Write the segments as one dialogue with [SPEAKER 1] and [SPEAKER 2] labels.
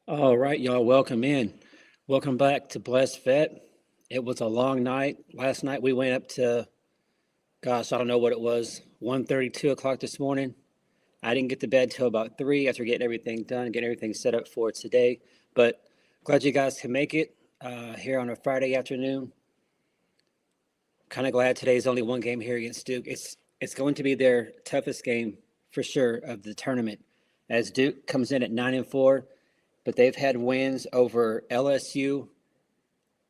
[SPEAKER 1] All right, y'all, welcome in. Welcome back to Blessed Vet. It was a long night. Last night we went up to, gosh, I don't know what it was, 1:30, 2 o'clock this morning. I didn't get to bed till about 3 after getting everything done, getting everything set up for today. But glad you guys can make it here on a Friday afternoon. Kind of glad today's only one game here against Duke. It's going to be their toughest game for sure of the tournament, as Duke comes in at 9-4, but they've had wins over LSU,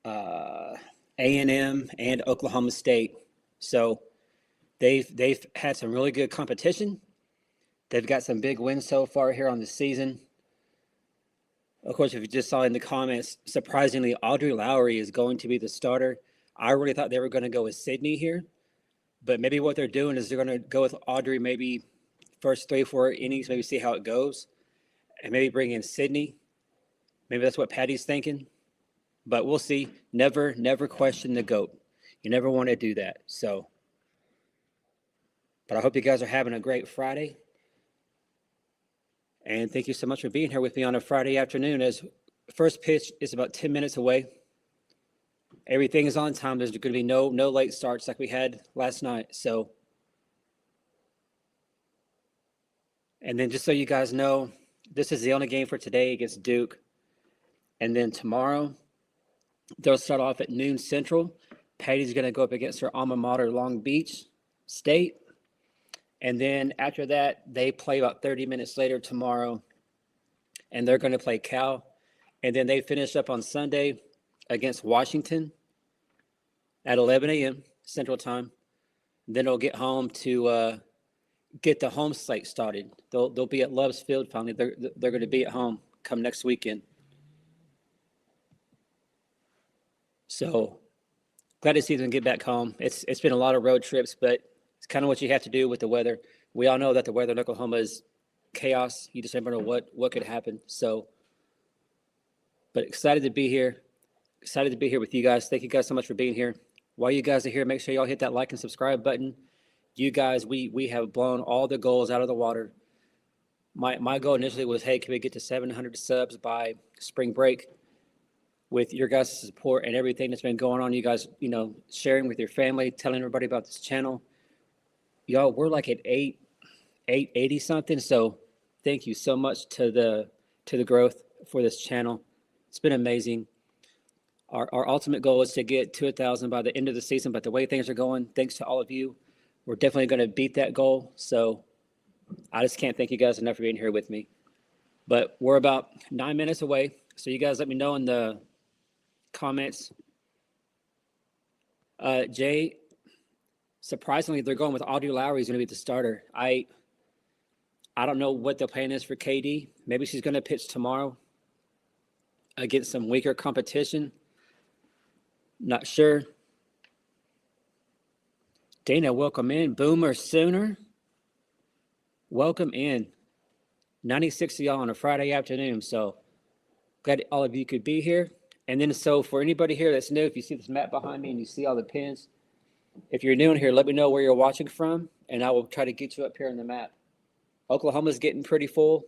[SPEAKER 1] A&M, and Oklahoma State. So they've had some really good competition. They've got some big wins so far here on the season. Of course, if you just saw in the comments, surprisingly, Audrey Lowry is going to be the starter. I really thought they were going to go with Sydney here, but maybe what they're doing is they're going to go with Audrey maybe first 3 or 4 innings, maybe see how it goes, and maybe bring in Sydney. Maybe that's what Patty's thinking, but we'll see. Never question the GOAT. You never want to do that. So, but I hope you guys are having a great Friday. And thank you so much for being here with me on a Friday afternoon, as first pitch is about 10 minutes away. Everything is on time. There's going to be no late starts like we had last night. So, and then just so you guys know, this is the only game for today against Duke. And then tomorrow, they'll start off at noon Central. Patty's going to go up against her alma mater, Long Beach State. And then after that, they play about 30 minutes later tomorrow, and they're going to play Cal. And then they finish up on Sunday against Washington at 11 a.m. Central Time. Then they'll get home to get the home slate started. They'll be at Love's Field finally. They're going to be at home come next weekend. So glad to see them get back home. It's been a lot of road trips, but it's kind of what you have to do with the weather. We all know that the weather in Oklahoma is chaos. You just never know what could happen. So, but excited to be here. Excited to be here with you guys. Thank you guys so much for being here. While you guys are here, make sure y'all hit that like and subscribe button. You guys, we have blown all the goals out of the water. My goal initially was, hey, can we get to 700 subs by spring break? With your guys' support and everything that's been going on, you guys, sharing with your family, telling everybody about this channel. Y'all, we're like at 880 something. So thank you so much to the growth for this channel. It's been amazing. Our ultimate goal is to get to 1,000 by the end of the season, but the way things are going, thanks to all of you, we're definitely going to beat that goal. So I just can't thank you guys enough for being here with me. But we're about 9 minutes away. So you guys let me know in the comments. Jay, surprisingly, they're going with Audrey Lowry is going to be the starter. I don't know what the plan is for KD. Maybe she's going to pitch tomorrow against some weaker competition. Not sure. Dana, welcome in. Boomer Sooner, welcome in. 96 of y'all on a Friday afternoon. So glad all of you could be here. And then so for anybody here that's new, if you see this map behind me and you see all the pins, if you're new in here, let me know where you're watching from, and I will try to get you up here on the map. Oklahoma's getting pretty full,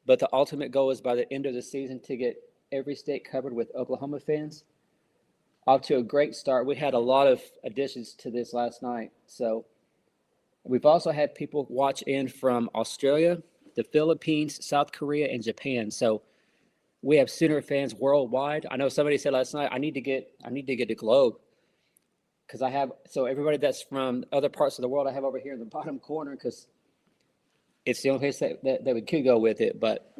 [SPEAKER 1] but the ultimate goal is by the end of the season to get every state covered with Oklahoma fans. Off to a great start. We had a lot of additions to this last night. So we've also had people watch in from Australia, the Philippines, South Korea, and Japan. So we have Sooner fans worldwide. I know somebody said last night, I need to get a globe, because I have, so everybody that's from other parts of the world I have over here in the bottom corner, because it's the only place that we could go with it. But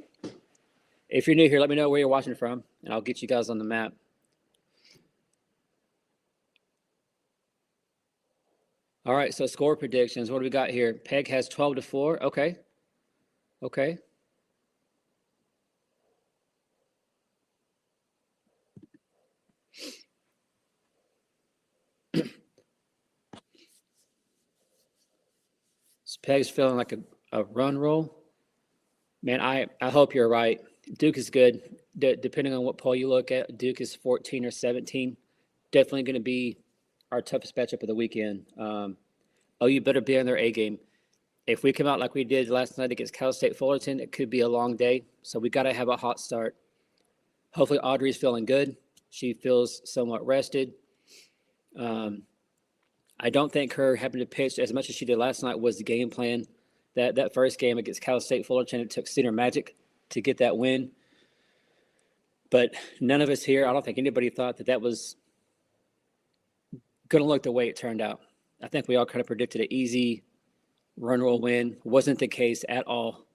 [SPEAKER 1] if you're new here, let me know where you're watching from, and I'll get you guys on the map. All right, so score predictions. What do we got here? Peg has 12-4. Okay. So Peg's feeling like a run roll. Man, I hope you're right. Duke is good. Depending on what poll you look at, Duke is 14 or 17. Definitely going to be our toughest matchup of the weekend. You better be on their A game. If we come out like we did last night against Cal State Fullerton, it could be a long day. So we got to have a hot start. Hopefully Audrey's feeling good. She feels somewhat rested. I don't think her having to pitch as much as she did last night was the game plan. That first game against Cal State Fullerton, it took Cedar Magic to get that win. But none of us here, I don't think anybody thought that was going to look the way it turned out. I think we all kind of predicted an easy run roll win. Wasn't the case at all.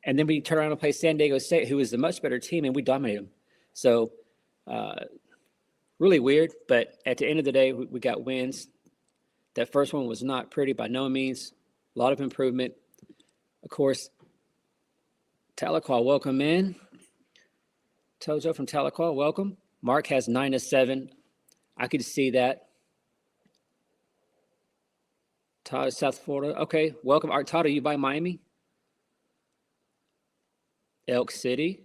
[SPEAKER 1] And then we turn around and play San Diego State, who is a much better team, and we dominated them. So really weird, but at the end of the day, we got wins. That first one was not pretty by no means. A lot of improvement. Of course, Tahlequah, welcome in. Tojo from Tahlequah, welcome. Mark has 9-7. I could see that. Todd, South Florida. Okay, welcome. Todd, are you by Miami? Elk City.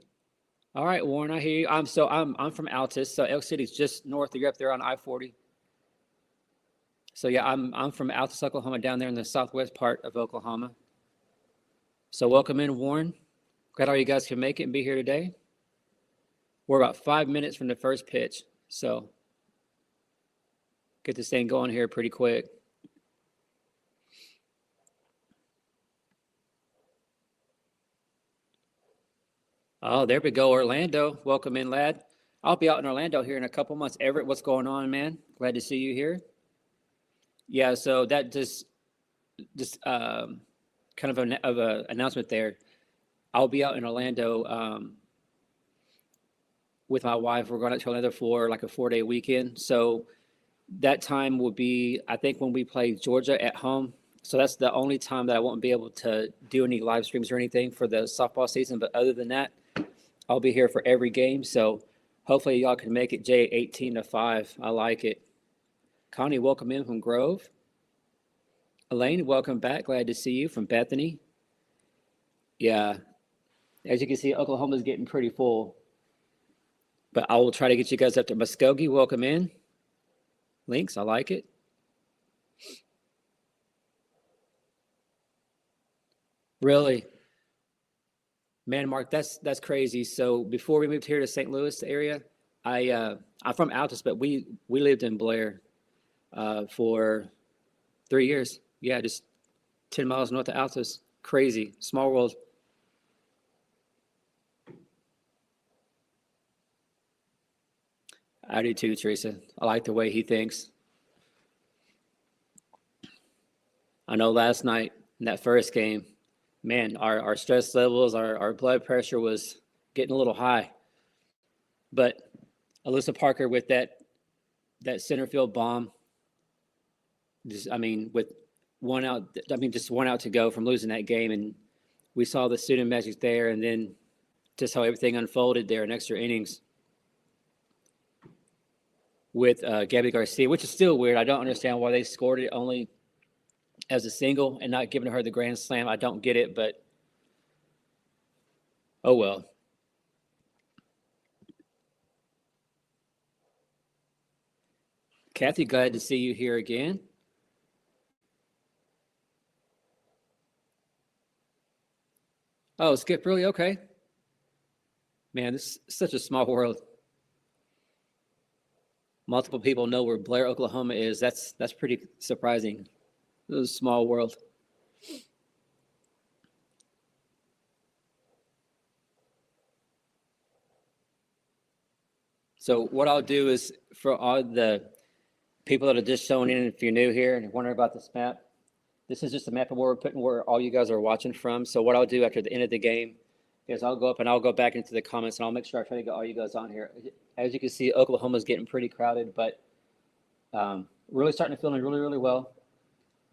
[SPEAKER 1] All right, Warren, I hear you. I'm from Altus, so Elk City's just north of you up there on I-40. So yeah, I'm from Altus, Oklahoma, down there in the southwest part of Oklahoma. So welcome in, Warren. Glad all you guys can make it and be here today. We're about 5 minutes from the first pitch, so get this thing going here pretty quick. Oh, there we go, Orlando. Welcome in, lad. I'll be out in Orlando here in a couple months. Everett, what's going on, man? Glad to see you here. Yeah, so that just kind of an announcement there. I'll be out in Orlando with my wife. We're going out to Orlando for like a 4-day weekend. So that time will be, I think, when we play Georgia at home. So that's the only time that I won't be able to do any live streams or anything for the softball season. But other than that, I'll be here for every game. So hopefully y'all can make it. Jay, 18-5. I like it. Connie, welcome in from Grove. Elaine, welcome back. Glad to see you from Bethany. Yeah, as you can see, Oklahoma's getting pretty full. But I will try to get you guys up there. Muskogee, welcome in. Links, I like it. Really? Man, Mark, that's crazy. So before we moved here to St. Louis area, I'm from Altus, but we lived in Blair for 3 years. Yeah, just 10 miles north of Altus. Crazy. Small world. I do too, Teresa. I like the way he thinks. I know last night in that first game, man, our stress levels, our blood pressure was getting a little high. But Alyssa Parker with that center field bomb, with just one out to go from losing that game. And we saw the student magic there, and then just how everything unfolded there in extra innings with Gabby Garcia, which is still weird. I don't understand why they scored it only as a single and not giving her the grand slam. I don't get it, but oh well. Kathy, glad to see you here again. Oh, Skip, really? Okay. Man, this is such a small world. Multiple people know where Blair, Oklahoma is. That's pretty surprising. It was a small world. So what I'll do is, for all the people that are just showing in, if you're new here and wondering about this map, this is just a map of where we're putting where all you guys are watching from. So what I'll do after the end of the game is I'll go up and I'll go back into the comments and I'll make sure I try to get all you guys on here. As you can see, Oklahoma's getting pretty crowded, but really starting to feel really, really well.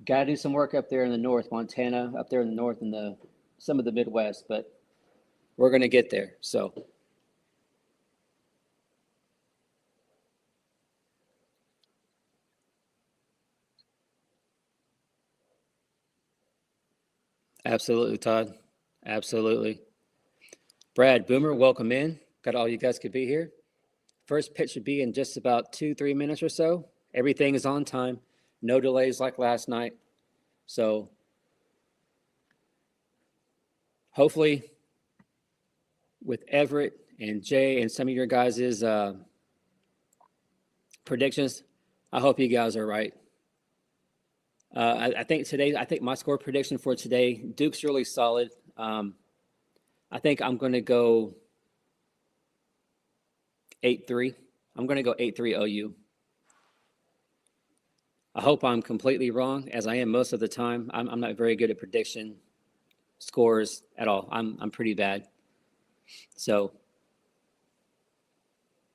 [SPEAKER 1] Got to do some work up there in the north, Montana, up there in the north and some of the Midwest, but we're going to get there. So absolutely, Todd. Absolutely. Brad Boomer, welcome in. Got all you guys could be here. First pitch should be in just about 2-3 minutes or so. Everything is on time. No delays like last night. So hopefully with Everett and Jay and some of your guys' predictions. I hope you guys are right. I think my score prediction for today, Duke's really solid. I think I'm going to go 8-3. I'm going to go 8-3 OU. I hope I'm completely wrong, as I am most of the time. I'm not very good at prediction scores at all. I'm pretty bad. So,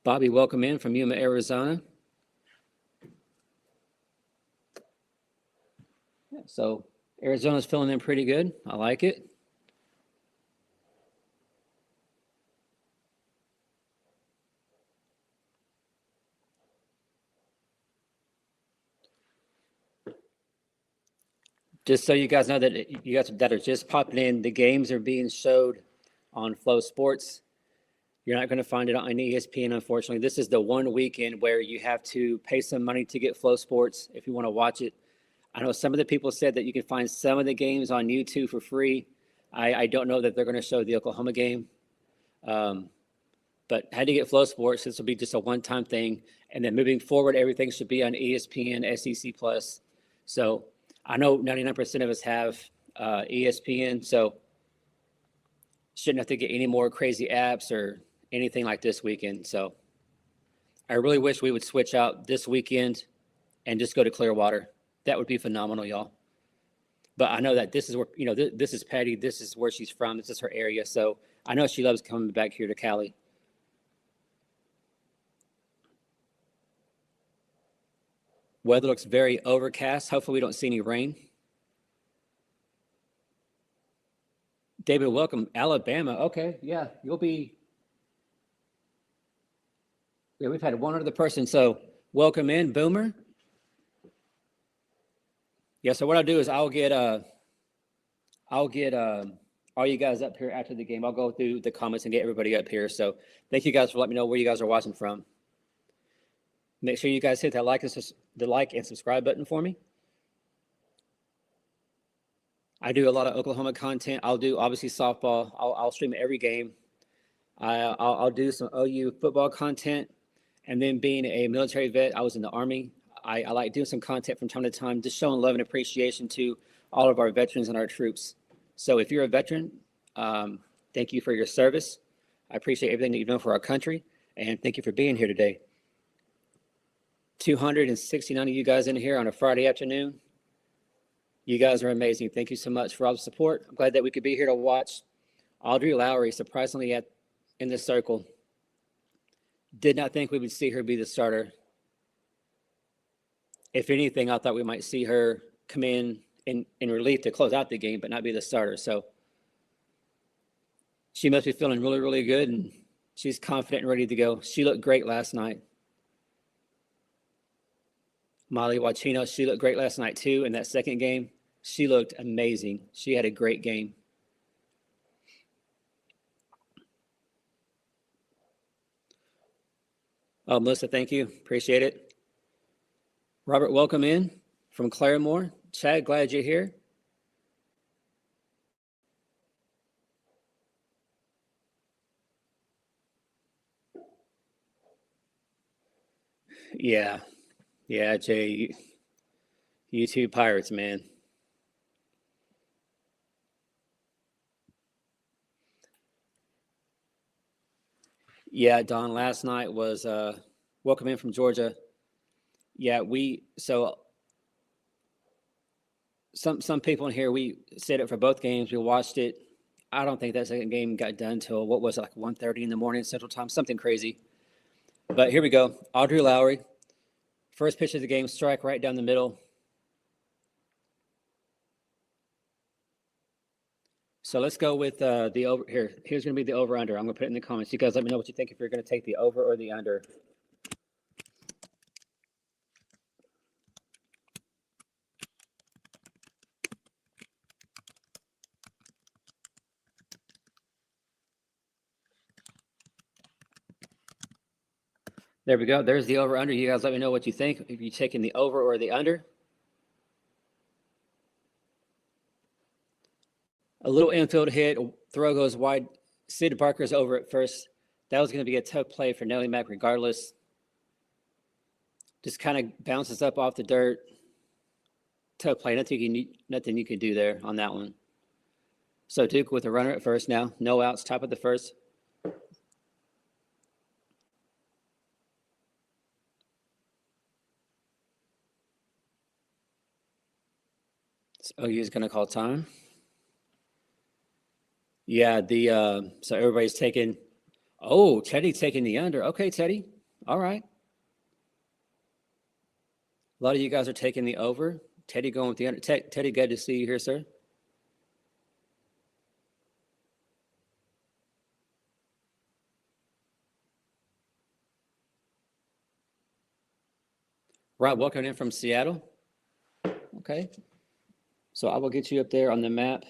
[SPEAKER 1] Bobby, welcome in from Yuma, Arizona. Yeah, so Arizona's filling in pretty good. I like it. Just so you guys know that you guys that are just popping in, the games are being showed on Flow Sports. You're not going to find it on ESPN, unfortunately. This is the one weekend where you have to pay some money to get Flow Sports if you want to watch it. I know some of the people said that you can find some of the games on YouTube for free. I don't know that they're going to show the Oklahoma game. But had to get Flow Sports. This will be just a one-time thing. And then moving forward, everything should be on ESPN, SEC Plus. So I know 99% of us have ESPN, so shouldn't have to get any more crazy apps or anything like this weekend. So I really wish we would switch out this weekend and just go to Clearwater. That would be phenomenal, y'all. But I know that this is where, this is Patty. This is where she's from. This is her area. So I know she loves coming back here to Cali. Weather looks very overcast. Hopefully we don't see any rain. David, welcome. Alabama. Okay, yeah, you'll be. Yeah, we've had one other person. So welcome in, Boomer. Yeah. So what I'll do is I'll get all you guys up here after the game. I'll go through the comments and get everybody up here. So thank you guys for letting me know where you guys are watching from. Make sure you guys hit that like and subscribe button for me. I do a lot of Oklahoma content. I'll do obviously softball. I'll stream every game. I'll do some OU football content. And then being a military vet, I was in the Army. I like doing some content from time to time, just showing love and appreciation to all of our veterans and our troops. So if you're a veteran, thank you for your service. I appreciate everything that you've done for our country. And thank you for being here today. 269 of you guys in here on a Friday afternoon. You guys are amazing. Thank you so much for all the support. I'm glad that we could be here to watch Audrey Lowry surprisingly in the circle. Did not think we would see her be the starter. If anything, I thought we might see her come in relief to close out the game, but not be the starter. So she must be feeling really, really good, and she's confident and ready to go. She looked great last night. Molly Wachino, she looked great last night too in that second game. She looked amazing. She had a great game. Oh, Melissa, thank you. Appreciate it. Robert, welcome in from Claremore. Chad, glad you're here. Yeah. Yeah, Jay, you two Pirates, man. Yeah, Don, last night was welcome in from Georgia. Yeah, some people in here, we said it for both games. We watched it. I don't think that second game got done till what was it, like 1:30 in the morning Central Time, something crazy. But here we go. Audrey Lowry, first pitch of the game, strike right down the middle. So let's go with the over here. Here's going to be the over under. I'm going to put it in the comments. You guys let me know what you think if you're going to take the over or the under. There we go. There's the over under. You guys let me know what you think. If you're taking the over or the under. A little infield hit, throw goes wide Sid Barker's over at first. That was going to be a tough play for Nelly Mack regardless. Just kind of bounces up off the dirt. Tough play. Nothing you can do there on that one. So Duke with a runner at first now. No outs, top of the first. So OU is going to call time. Yeah, so everybody's taking. Oh, Teddy's taking the under. Okay, Teddy. All right. A lot of you guys are taking the over. Teddy going with the under. Teddy, good to see you here, sir. Right, welcome in from Seattle. Okay. So I will get you up there on the map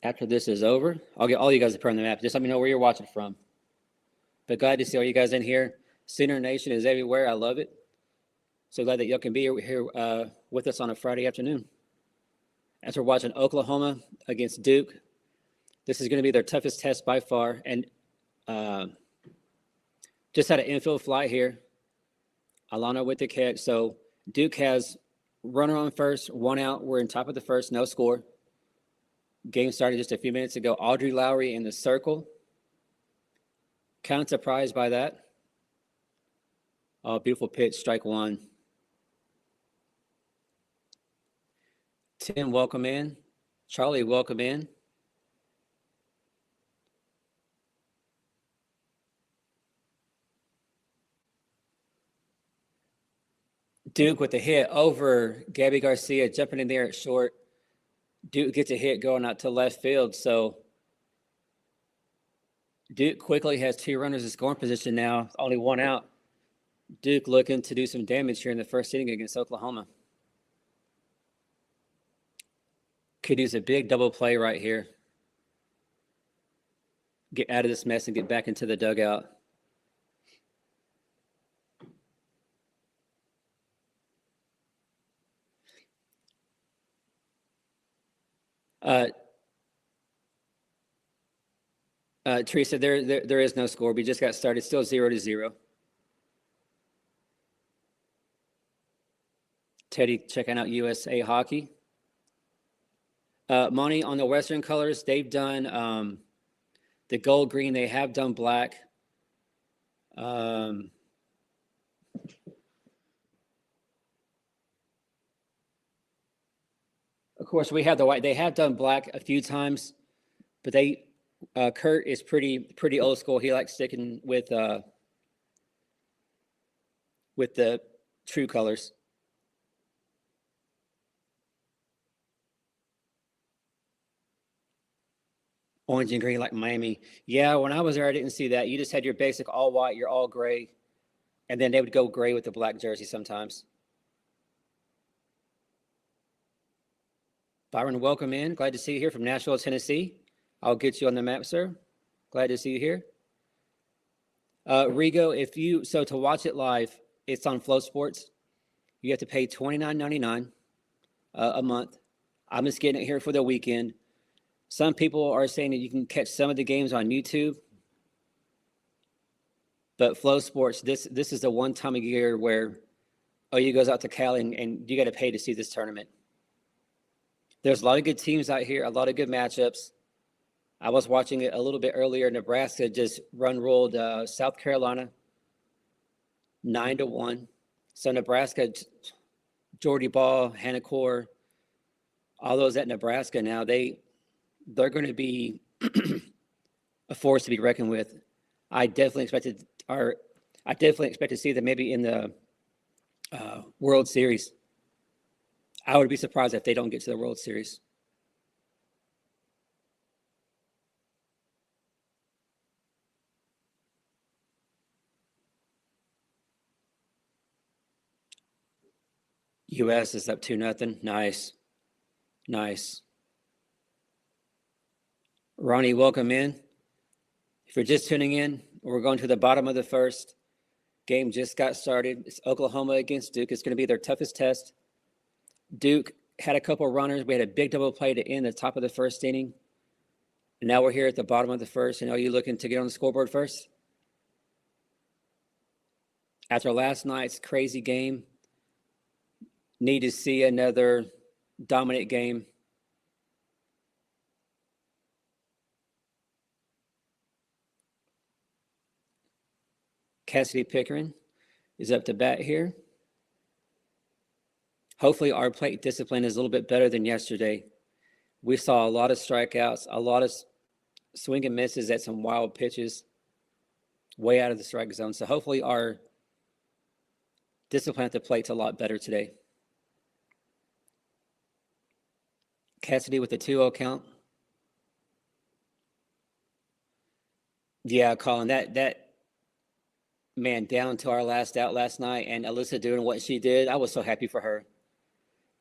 [SPEAKER 1] after this is over. I'll get all you guys up here on the map. Just let me know where you're watching from. But glad to see all you guys in here. Sooner Nation is everywhere. I love it. So glad that y'all can be here with us on a Friday afternoon. As we're watching Oklahoma against Duke, this is going to be their toughest test by far. And just had an infield fly here. Alana with the catch. So Duke has runner on first, one out. We're in top of the first, no score. Game started just a few minutes ago. Audrey Lowry in the circle. Kind of surprised by that. Oh, beautiful pitch, strike one. Tim, welcome in. Charlie, welcome in. Duke with the hit over Gabby Garcia, jumping in there at short. Duke gets a hit going out to left field. So Duke quickly has two runners in scoring position now, only one out. Duke looking to do some damage here in the first inning against Oklahoma. Could use a big double play right here. Get out of this mess and get back into the dugout. Teresa, there is no score. We just got started. Still 0-0. Teddy checking out USA Hockey. Monty, on the Western colors, they've done the gold green. They have done black. Of course, we have the white. They have done black a few times, but Kurt is pretty old school. He likes sticking with the true colors. Orange and green like Miami. Yeah, when I was there, I didn't see that. You just had your basic all white, your all gray, and then they would go gray with the black jersey sometimes. Byron, welcome in. Glad to see you here from Nashville, Tennessee. I'll get you on the map, sir. Glad to see you here. Rigo, so to watch it live, it's on Flow Sports. You have to pay $29.99 a month. I'm just getting it here for the weekend. Some people are saying that you can catch some of the games on YouTube. But Flow Sports, this is the one time of year where OU goes out to Cali and you got to pay to see this tournament. There's a lot of good teams out here, a lot of good matchups. I was watching it a little bit earlier. Nebraska just run-rolled South Carolina 9-1. So Nebraska, Jordy Ball, Hannah Core, all those at Nebraska now, they're going to be a force to be reckoned with. I definitely expect to see them maybe in the World Series. I would be surprised if they don't get to the World Series. U.S. is up 2-0. Nice. Ronnie, welcome in. If you're just tuning in, we're going to the bottom of the first. Game just got started. It's Oklahoma against Duke. It's going to be their toughest test. Duke had a couple runners. We had a big double play to end the top of the first inning. Now we're here at the bottom of the first, and are you looking to get on the scoreboard first? After last night's crazy game, need to see another dominant game. Cassidy Pickering is up to bat here. Hopefully our plate discipline is a little bit better than yesterday. We saw a lot of strikeouts, a lot of swing and misses at some wild pitches way out of the strike zone. So hopefully our discipline at the plate's a lot better today. Cassidy with the 2-0 count. Yeah, Colin, that man, down to our last out last night, and Alyssa doing what she did, I was so happy for her.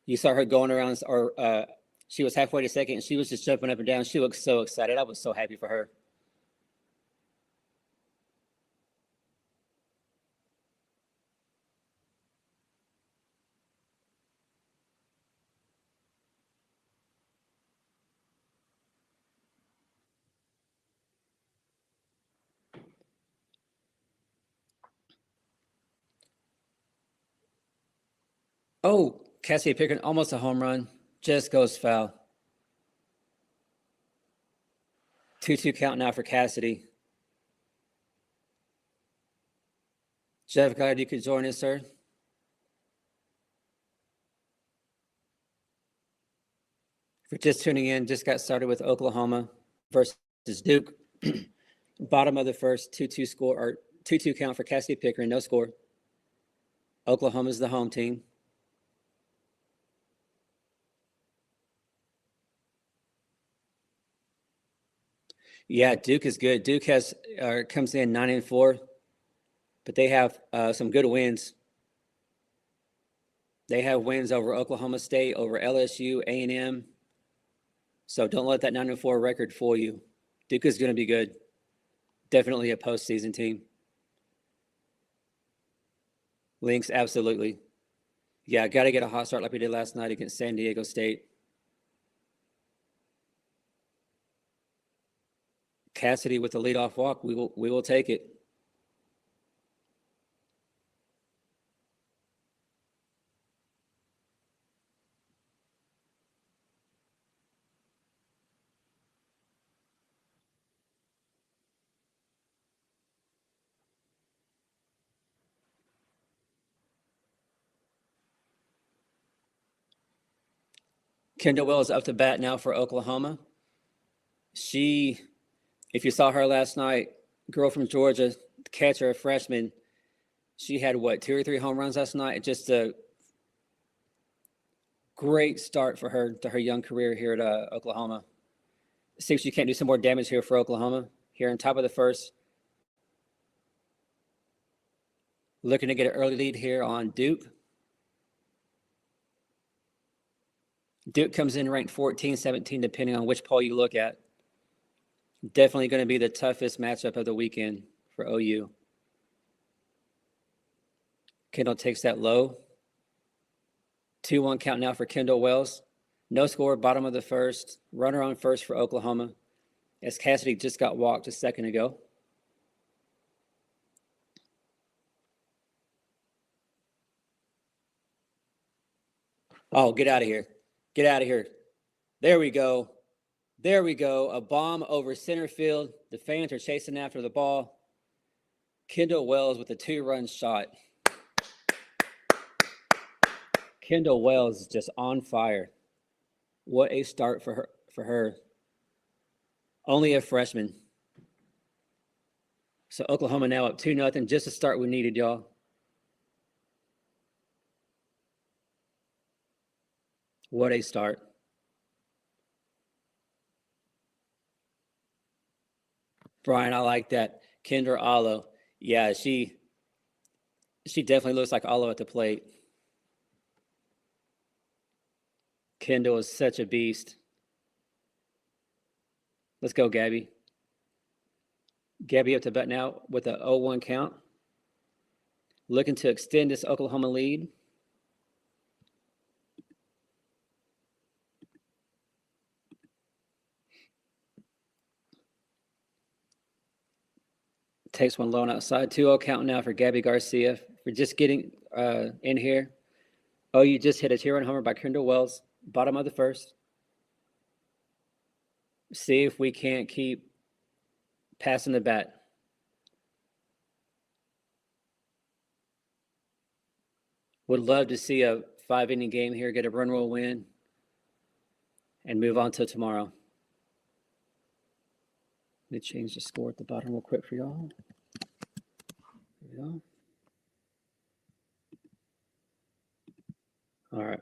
[SPEAKER 1] You saw her going around, or she was halfway to second, and she was just jumping up and down. She looked so excited. I was so happy for her. Oh, Cassidy Pickering, almost a home run. Just goes foul. 2-2 count now for Cassidy. Jeff, glad you could join us, sir. If you're just tuning in, just got started with Oklahoma versus Duke. Bottom of the first, 2-2 score, or 2-2 count for Cassidy Pickering, no score. Oklahoma's the home team. Yeah, Duke is good. Duke comes in 9-4, but they have some good wins. They have wins over Oklahoma State, over LSU, A&M. So don't let that 9-4 record fool you. Duke is going to be good. Definitely a postseason team. Lynx, absolutely. Yeah, got to get a hot start like we did last night against San Diego State. Cassidy with the leadoff walk. We will take it. Kendall Wells up to bat now for Oklahoma. If you saw her last night, girl from Georgia, catcher, a freshman, she had 2 or 3 home runs last night. Just a great start for her to her young career here at Oklahoma. See if she can't do some more damage here for Oklahoma. Here on top of the first. Looking to get an early lead here on Duke. Duke comes in ranked 14, 17, depending on which poll you look at. Definitely going to be the toughest matchup of the weekend for OU. Kendall takes that low. 2-1 count now for Kendall Wells. No score, bottom of the first. Runner on first for Oklahoma, as Cassidy just got walked a second ago. Oh, get out of here. Get out of here. There we go. There we go. A bomb over center field. The fans are chasing after the ball. Kendall Wells with a 2-run shot. Kendall Wells is just on fire. What a start for her. Only a freshman. So Oklahoma now up 2-0. Just the start we needed, y'all. What a start. Brian, I like that. Kendra Allo. Yeah, she definitely looks like Allo at the plate. Kendall is such a beast. Let's go, Gabby. Gabby up to bat now with a 0-1 count. Looking to extend this Oklahoma lead. Takes one low outside. 2-0 count now for Gabby Garcia for just getting in here. Oh, you just hit a two-run homer by Kendall Wells, bottom of the first. See if we can't keep passing the bat. Would love to see a 5-inning game here, get a run roll win, and move on to tomorrow. Let me change the score at the bottom real quick for y'all. There we go. All right.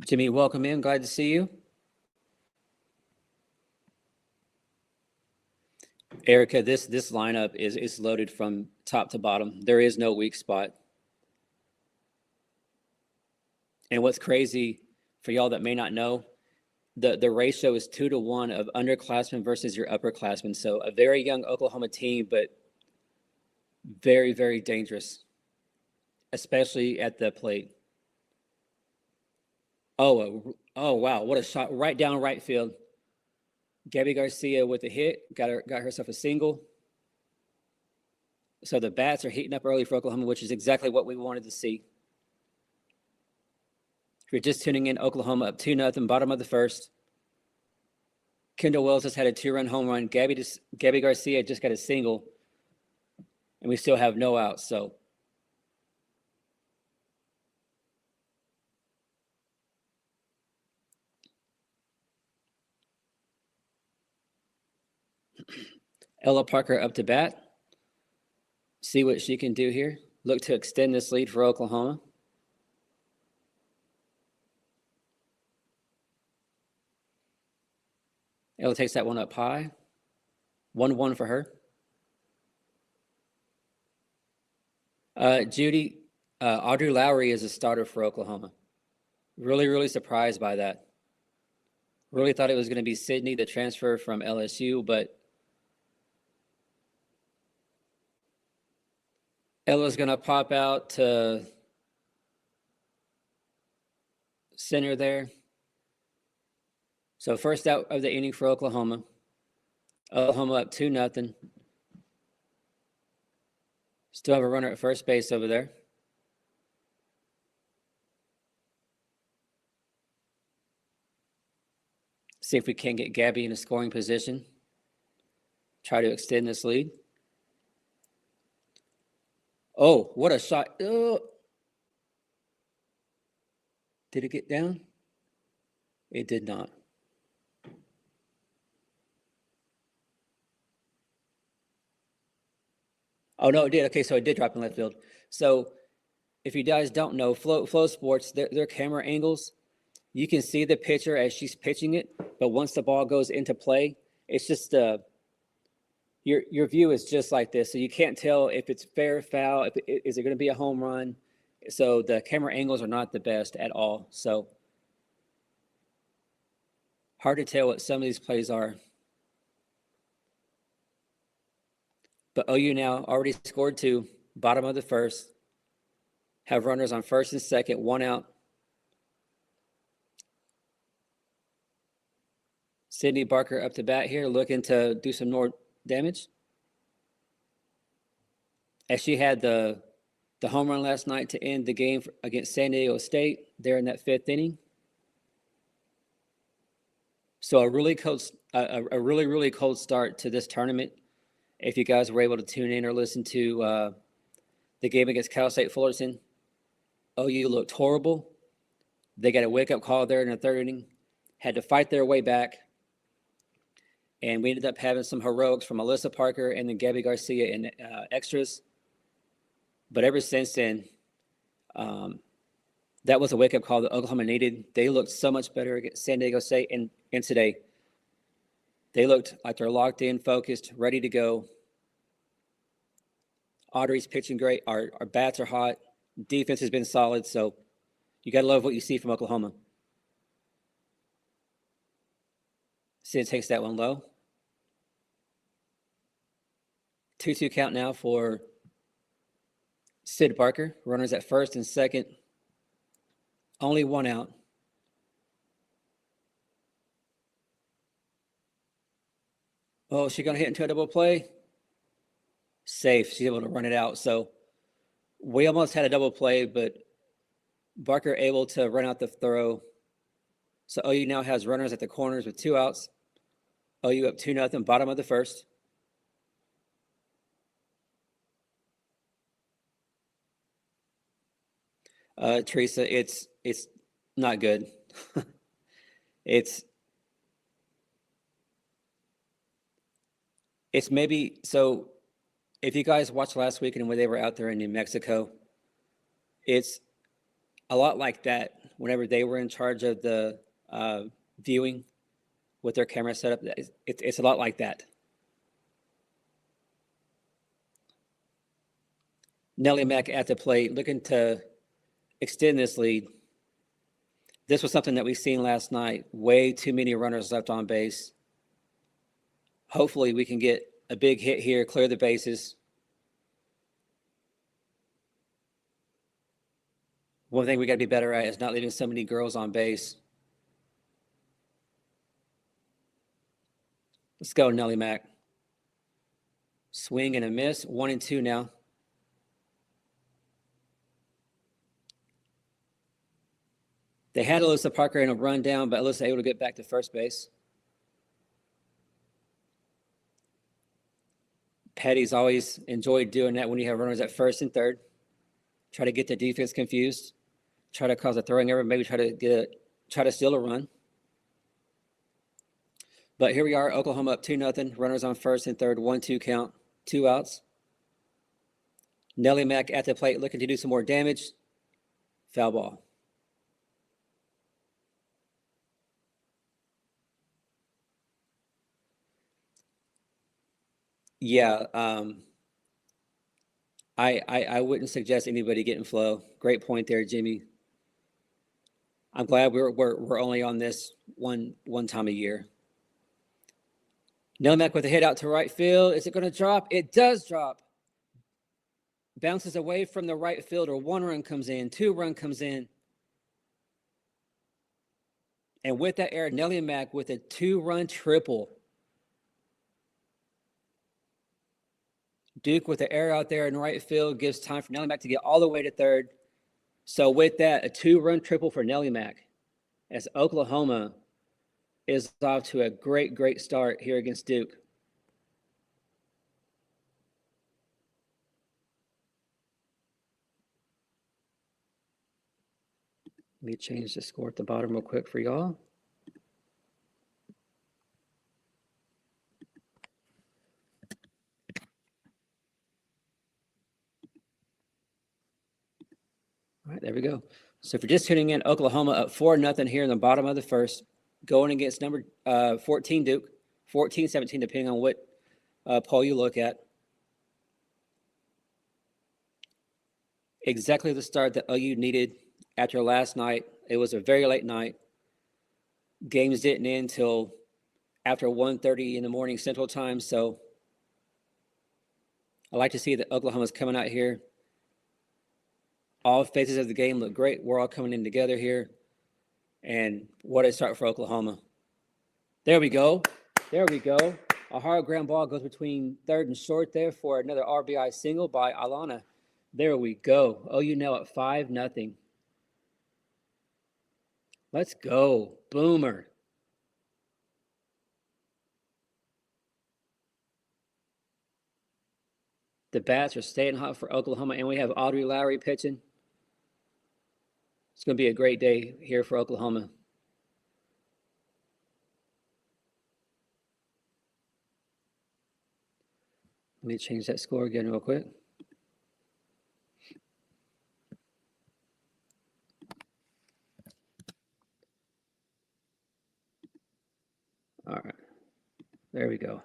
[SPEAKER 1] Jimmy, welcome in. Glad to see you. Erica, this lineup is loaded from top to bottom. There is no weak spot. And what's crazy for y'all that may not know, the ratio is 2-1 of underclassmen versus your upperclassmen. So a very young Oklahoma team, but very, very dangerous, especially at the plate. Oh, wow. What a shot right down right field. Gabby Garcia with a hit, got herself a single. So the bats are heating up early for Oklahoma, which is exactly what we wanted to see. If you're just tuning in, Oklahoma up 2-0, bottom of the first. Kendall Wells has had a 2-run home run. Gabby Garcia just got a single, and we still have no outs. So Ella Parker up to bat. See what she can do here. Look to extend this lead for Oklahoma. Ella takes that one up high. 1-1 for her. Judy, Audrey Lowry is a starter for Oklahoma. Really, really surprised by that. Really thought it was going to be Sydney, the transfer from LSU, but Ella's going to pop out to center there. So first out of the inning for Oklahoma. Oklahoma up 2-0. Still have a runner at first base over there. See if we can get Gabby in a scoring position. Try to extend this lead. Oh, what a shot. Oh. Did it get down? It did not. Oh, no, it did. Okay, so it did drop in left field. So if you guys don't know, Flow Sports, their camera angles, you can see the pitcher as she's pitching it, but once the ball goes into play, it's just your view is just like this. So you can't tell if it's fair or foul, is it going to be a home run? So the camera angles are not the best at all. So hard to tell what some of these plays are. But OU now already scored 2, bottom of the first. Have runners on first and second, 1 out. Sydney Barker up to bat here, looking to do some more damage. As she had the home run last night to end the game against San Diego State there in that 5th inning. So a really cold start to this tournament. If you guys were able to tune in or listen to the game against Cal State Fullerton, OU looked horrible. They got a wake-up call there in the 3rd inning, had to fight their way back, and we ended up having some heroics from Alyssa Parker and then Gabby Garcia in extras. But ever since then, that was a wake-up call that Oklahoma needed. They looked so much better against San Diego State, and today they looked like they're locked in, focused, ready to go. Audrey's pitching great. Our bats are hot. Defense has been solid, so you got to love what you see from Oklahoma. Sid takes that one low. 2-2 count now for Sid Barker. Runners at first and second. Only one out. Oh, is she going to hit into a double play? Safe. She's able to run it out. So we almost had a double play, but Barker able to run out the throw. So OU now has runners at the corners with 2 outs. OU up 2-0, bottom of the first. Teresa, it's not good. It's maybe, so if you guys watched last weekend when they were out there in New Mexico, it's a lot like that whenever they were in charge of the viewing with their camera setup. It's a lot like that. Nellie Mack at the plate, looking to extend this lead. This was something that we seen last night. Way too many runners left on base. Hopefully we can get a big hit here, clear the bases. One thing we got to be better at is not leaving so many girls on base. Let's go, Nellie Mack. Swing and a miss. 1-2 now. They had Alyssa Parker in a run down, but Alyssa able to get back to first base. Patty's always enjoyed doing that when you have runners at first and third. Try to get the defense confused. Try to cause a throwing error, maybe try to steal a run. But here we are, Oklahoma up 2-0. Runners on first and third, 1-2 count, 2 outs. Nellie Mack at the plate looking to do some more damage. Foul ball. Yeah, I wouldn't suggest anybody getting flow. Great point there, Jimmy. I'm glad we're only on this one time a year. Nellie Mack with a hit out to right field. Is it going to drop? It does drop. Bounces away from the right fielder. 1 run comes in. 2 run comes in. And with that error, Nellie Mack with a 2-run triple. Duke with the error out there in right field gives time for Nellie Mack to get all the way to third. So with that, a 2-run triple for Nellie Mack as Oklahoma is off to a great start here against Duke. Let me change the score at the bottom real quick for y'all. All right, there we go. So if you're just tuning in, Oklahoma up 4-0 here in the bottom of the first, going against number 14 Duke, 14-17, depending on what poll you look at. Exactly the start that OU needed after last night. It was a very late night. Games didn't end until after 1:30 in the morning Central Time. So I like to see that Oklahoma's coming out here. All phases of the game look great. We're all coming in together here. And what a start for Oklahoma. There we go. There we go. A hard ground ball goes between third and short there for another RBI single by Alana. There we go. OU now at 5-0. Let's go. Boomer. The bats are staying hot for Oklahoma, and we have Audrey Lowry pitching. It's going to be a great day here for Oklahoma. Let me change that score again real quick. All right. There we go.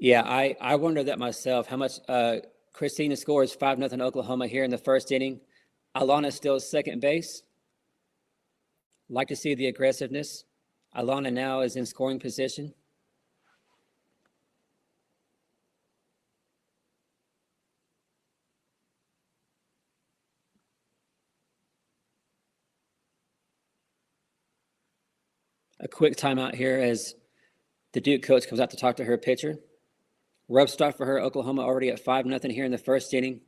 [SPEAKER 1] Yeah, I wonder that myself. How much Christina scores 5-0 Oklahoma here in the first inning. Alana still second base. Like to see the aggressiveness. Alana now is in scoring position. A quick timeout here as the Duke coach comes out to talk to her pitcher. Rough start for her. Oklahoma already at 5-0 here in the first inning.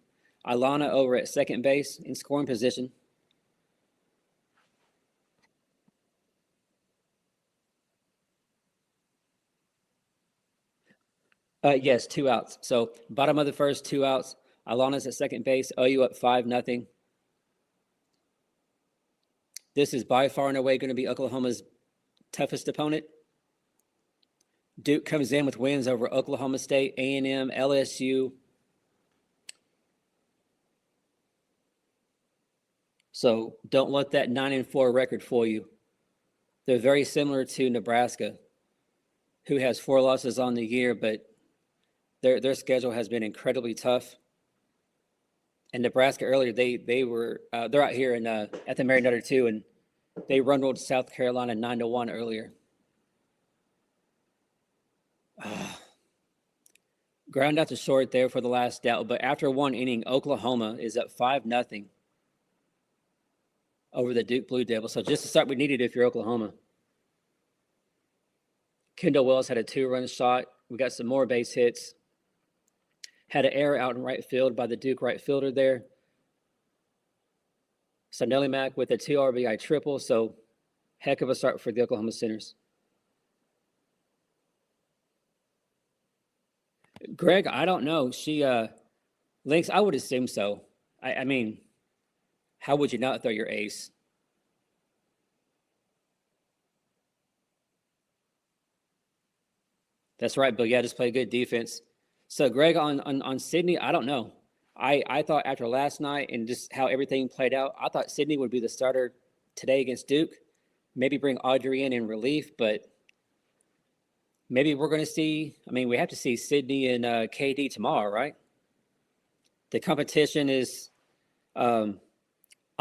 [SPEAKER 1] Alana over at second base in scoring position. Yes, 2 outs. So bottom of the first, 2 outs. Alana's at second base. OU up 5-0. This is by far and away going to be Oklahoma's toughest opponent. Duke comes in with wins over Oklahoma State, A&M, LSU. So don't let that 9-4 record fool you. They're very similar to Nebraska, who has 4 losses on the year, but their schedule has been incredibly tough. And Nebraska earlier, they're out here in at the Mary Nutter too, and they run-rolled South Carolina 9-1 earlier. Ground out to short there for the last out, but after 1 inning, Oklahoma is up 5-0 over the Duke Blue Devils. So just the start we needed if you're Oklahoma. Kendall Wells had a 2-run shot. We got some more base hits. Had an error out in right field by the Duke right fielder there. Nelly Mack with a 2 RBI triple. So heck of a start for the Oklahoma Sooners. Greg, I don't know. She Lynx, I would assume so. I mean, how would you not throw your ace? That's right, Bill. Yeah, just play good defense. So, Greg, on Sydney, I don't know. I thought after last night and just how everything played out, I thought Sydney would be the starter today against Duke. Maybe bring Audrey in relief, but maybe we're going to see. I mean, we have to see Sydney and KD tomorrow, right? The competition is a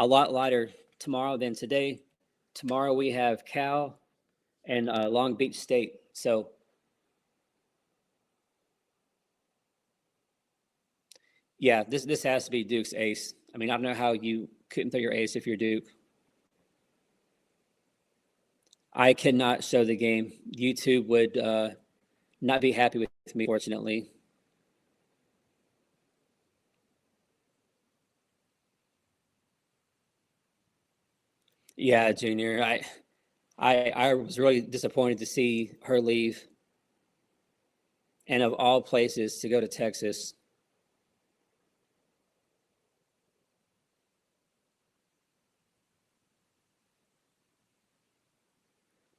[SPEAKER 1] lot lighter tomorrow than today. Tomorrow we have Cal and Long Beach State. So, yeah, this has to be Duke's ace. I mean, I don't know how you couldn't throw your ace if you're Duke. I cannot show the game. YouTube would not be happy with me, fortunately. Yeah, Junior. I was really disappointed to see her leave. And of all places to go to Texas.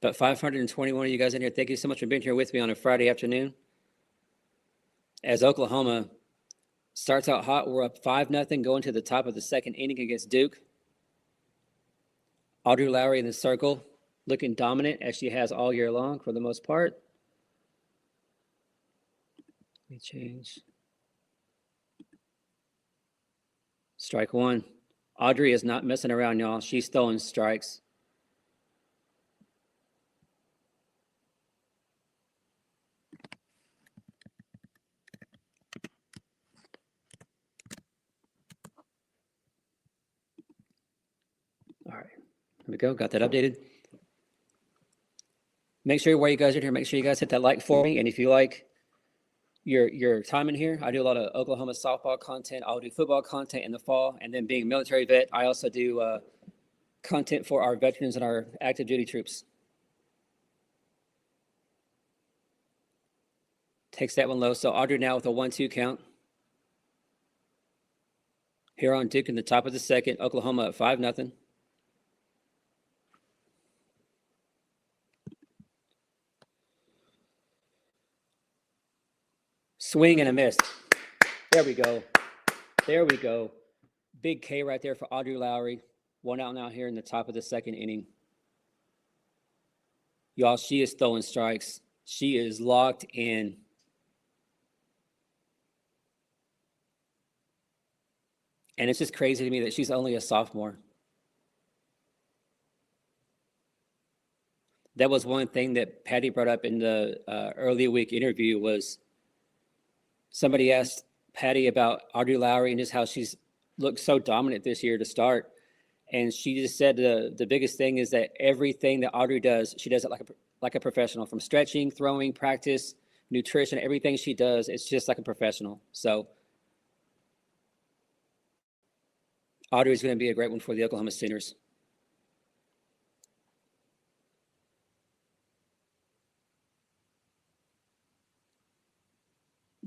[SPEAKER 1] But 521 of you guys in here, thank you so much for being here with me on a Friday afternoon. As Oklahoma starts out hot, we're up 5-0 going to the top of the second inning against Duke. Audrey Lowry in the circle, looking dominant as she has all year long for the most part. Let me change. Strike 1. Audrey is not messing around, y'all. She's throwing strikes. All right, here we go. Got that updated. Make sure while you guys are here, make sure you guys hit that like for me. And if you like your time in here, I do a lot of Oklahoma softball content. I'll do football content in the fall. And then being a military vet, I also do content for our veterans and our active duty troops. Takes that one low. So Audrey now with a 1-2 count. Here on Duke in the top of the second. Oklahoma at 5-0. Swing and a miss. There we go. There we go. Big K right there for Audrey Lowry. 1 out now here in the top of the second inning. Y'all, she is throwing strikes. She is locked in. And it's just crazy to me that she's only a sophomore. That was one thing that Patty brought up in the early week interview was somebody asked Patty about Audrey Lowry and just how she's looked so dominant this year to start. And she just said the biggest thing is that everything that Audrey does, she does it like a professional, from stretching, throwing, practice, nutrition, everything she does, it's just like a professional. So Audrey is going to be a great one for the Oklahoma Sooners.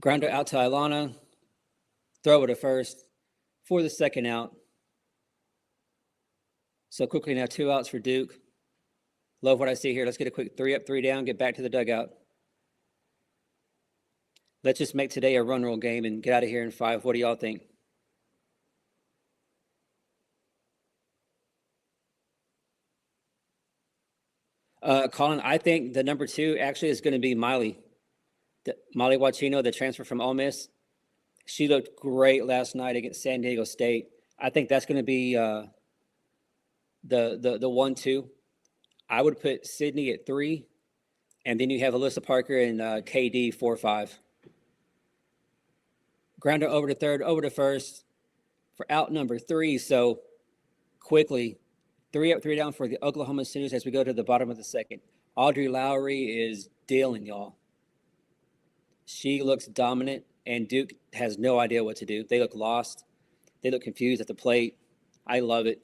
[SPEAKER 1] Grounder out to Ilana, throw it to first for the second out. So quickly now, 2 outs for Duke. Love what I see here. Let's get a quick 3 up, 3 down, get back to the dugout. Let's just make today a run roll game and get out of here in 5. What do y'all think? Colin, I think the number 2 actually is going to be Miley. Molly Wachino, the transfer from Ole Miss. She looked great last night against San Diego State. I think that's going to be the 1-2. I would put Sydney at 3, and then you have Alyssa Parker and KD 4-5. Grounder over to third, over to first for out number 3. So quickly, 3 up, 3 down for the Oklahoma Sooners as we go to the bottom of the second. Audrey Lowry is dealing, y'all. She looks dominant, and Duke has no idea what to do. They look lost. They look confused at the plate. I love it.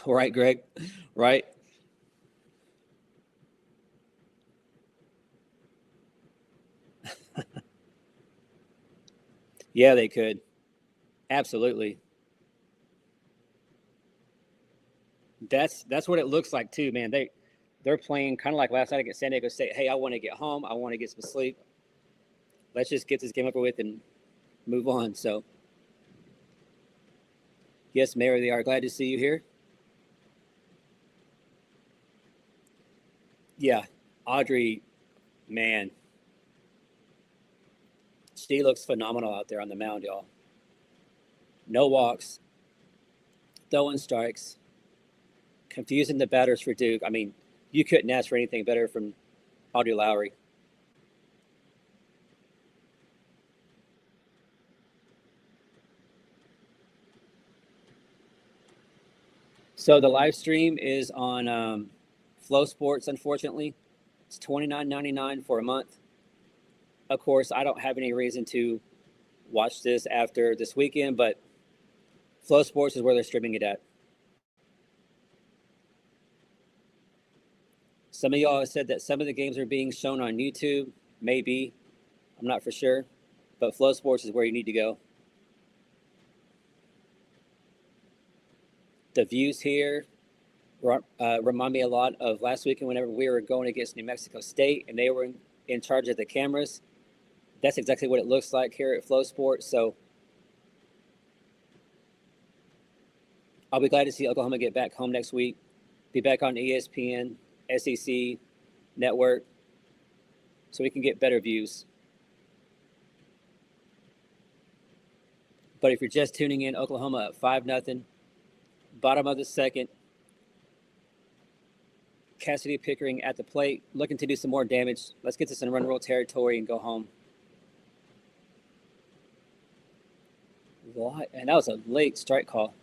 [SPEAKER 1] Right, Greg? Right? Yeah, they could. Absolutely. That's what it looks like too, man. They're playing kind of like last night against San Diego State. Hey, I want to get home. I want to get some sleep. Let's just get this game over with and move on. So, yes, Mayor, they are glad to see you here. Yeah, Audrey, man, she looks phenomenal out there on the mound, y'all. No walks, throwing strikes, confusing the batters for Duke. I mean, you couldn't ask for anything better from Audrey Lowry. So the live stream is on Flow Sports. Unfortunately, it's $29.99 for a month. Of course, I don't have any reason to watch this after this weekend, but Flow Sports is where they're streaming it at. Some of y'all have said that some of the games are being shown on YouTube. Maybe. I'm not for sure. But Flow Sports is where you need to go. The views here remind me a lot of last weekend whenever we were going against New Mexico State and they were in charge of the cameras. That's exactly what it looks like here at Flow Sports. So I'll be glad to see Oklahoma get back home next week, be back on ESPN, SEC network, so we can get better views. But if you're just tuning in, Oklahoma up 5-0, bottom of the second. Cassidy Pickering at the plate, looking to do some more damage. Let's get this in run roll territory and go home. What? And that was a late strike call.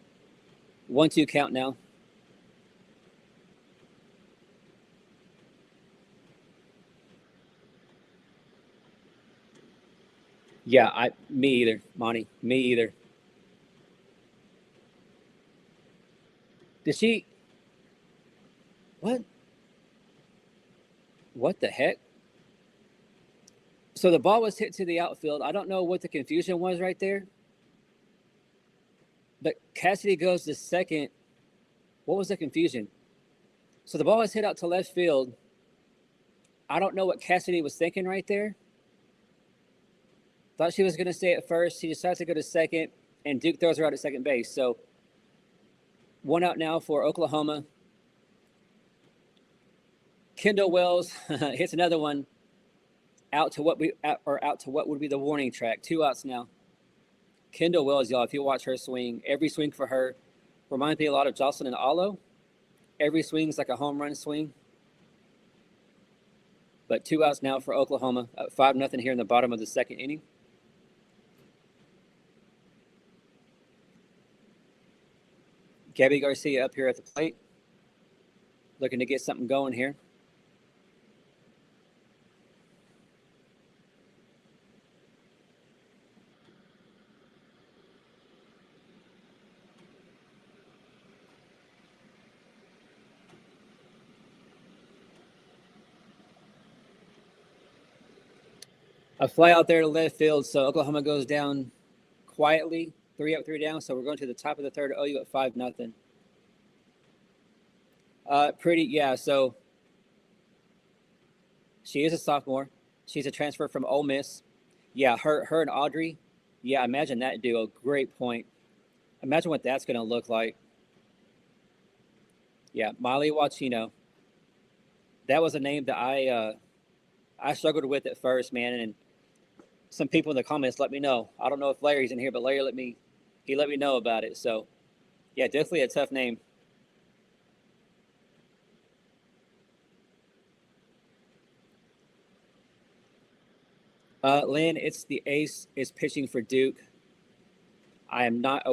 [SPEAKER 1] 1-2 count now. Yeah, me either, Monty. Me either. Did she? What? What the heck? So the ball was hit to the outfield. I don't know what the confusion was right there. But Cassidy goes to second. What was the confusion? So the ball was hit out to left field. I don't know what Cassidy was thinking right there. Thought she was going to stay at first. She decides to go to second, and Duke throws her out at second base. So 1 out now for Oklahoma. Kendall Wells hits another one out to what would be the warning track. 2 outs now. Kendall Wells, y'all, if you watch her swing, every swing for her reminds me a lot of Jocelyn and Alo. Every swing is like a home run swing. But 2 outs now for Oklahoma. 5-0 here in the bottom of the second inning. Gabby Garcia up here at the plate, looking to get something going here. A fly out there to left field, so Oklahoma goes down quietly, 3 up, 3 down. So we're going to the top of the third. OU at 5-0. Yeah. So she is a sophomore. She's a transfer from Ole Miss. Yeah, her and Audrey. Yeah, imagine that duo. Great point. Imagine what that's going to look like. Yeah, Molly Wachino. That was a name that I struggled with at first, man, and some people in the comments let me know. I don't know if Larry's in here, but Larry let me know about it. So, yeah, definitely a tough name. Lynn, it's the ace is pitching for Duke. I'm not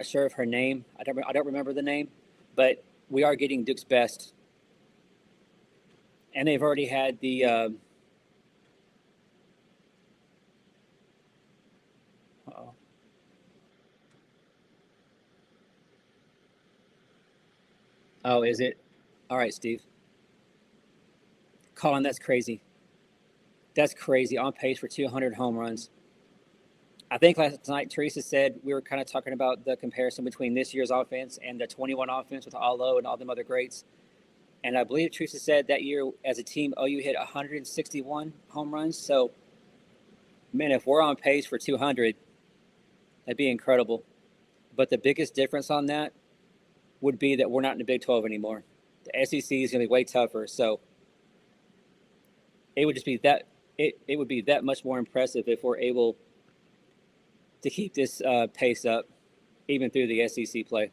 [SPEAKER 1] sure of her name. I don't remember the name, but we are getting Duke's best, and they've already had the. Oh, is it? All right, Steve. Colin, that's crazy. That's crazy. On pace for 200 home runs. I think last night Teresa said we were kind of talking about the comparison between this year's offense and the 21 offense with Allo and all them other greats. And I believe Teresa said that year as a team, OU hit 161 home runs. So, man, if we're on pace for 200, that'd be incredible. But the biggest difference on that would be that we're not in the Big 12 anymore. The SEC is going to be way tougher. So it would just be that it would be that much more impressive if we're able to keep this pace up, even through the SEC play.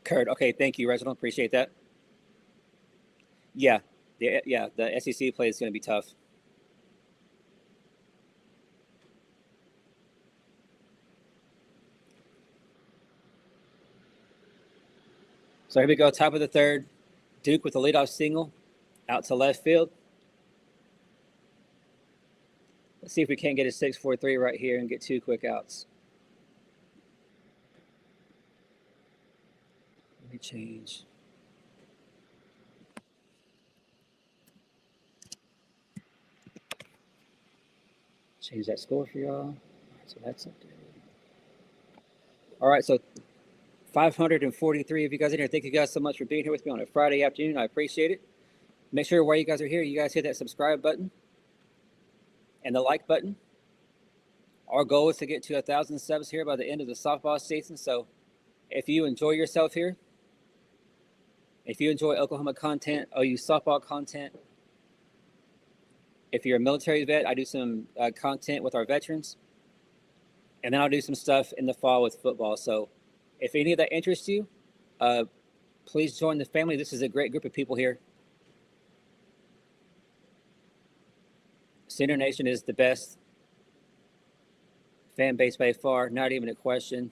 [SPEAKER 1] Kurt, okay, thank you, Reginald. Appreciate that. Yeah, the SEC play is going to be tough. So here we go, top of the third. Duke with a leadoff single out to left field. Let's see if we can't get a 6-4-3 right here and get 2 quick outs. Let me change. Change that score for y'all. All right, so that's updated. All right, so 543 of you guys in here. Thank you guys so much for being here with me on a Friday afternoon. I appreciate it. Make sure while you guys are here, you guys hit that subscribe button and the like button. Our goal is to get to 1,000 subs here by the end of the softball season. So if you enjoy yourself here, if you enjoy Oklahoma content, OU softball content, if you're a military vet, I do some content with our veterans. And then I'll do some stuff in the fall with football. So if any of that interests you, please join the family. This is a great group of people here. Sooner Nation is the best fan base by far, not even a question.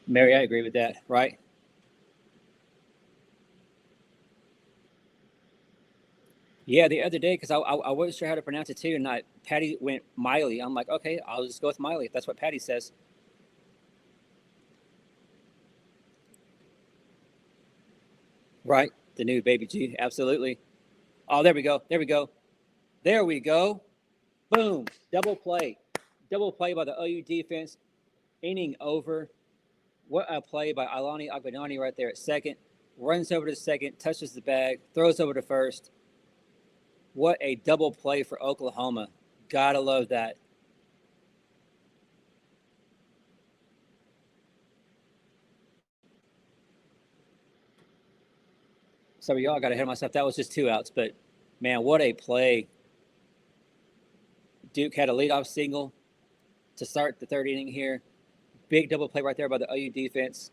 [SPEAKER 1] Mary, I agree with that, right? Yeah, the other day, because I wasn't sure how to pronounce it too, and Patty went Miley. I'm like, okay, I'll just go with Miley if that's what Patty says. Right, the new Baby G, absolutely. Oh, there we go, there we go, there we go. Boom, double play by the OU defense. Inning over. What a play by Alani Agbanani right there at second. runs over to second, touches the bag, throws over to first. What a double play for Oklahoma. Gotta love that. Sorry, y'all, got ahead of myself. That was just 2 outs, but man, what a play. Duke had a leadoff single to start the 3rd inning here. Big double play right there by the OU defense.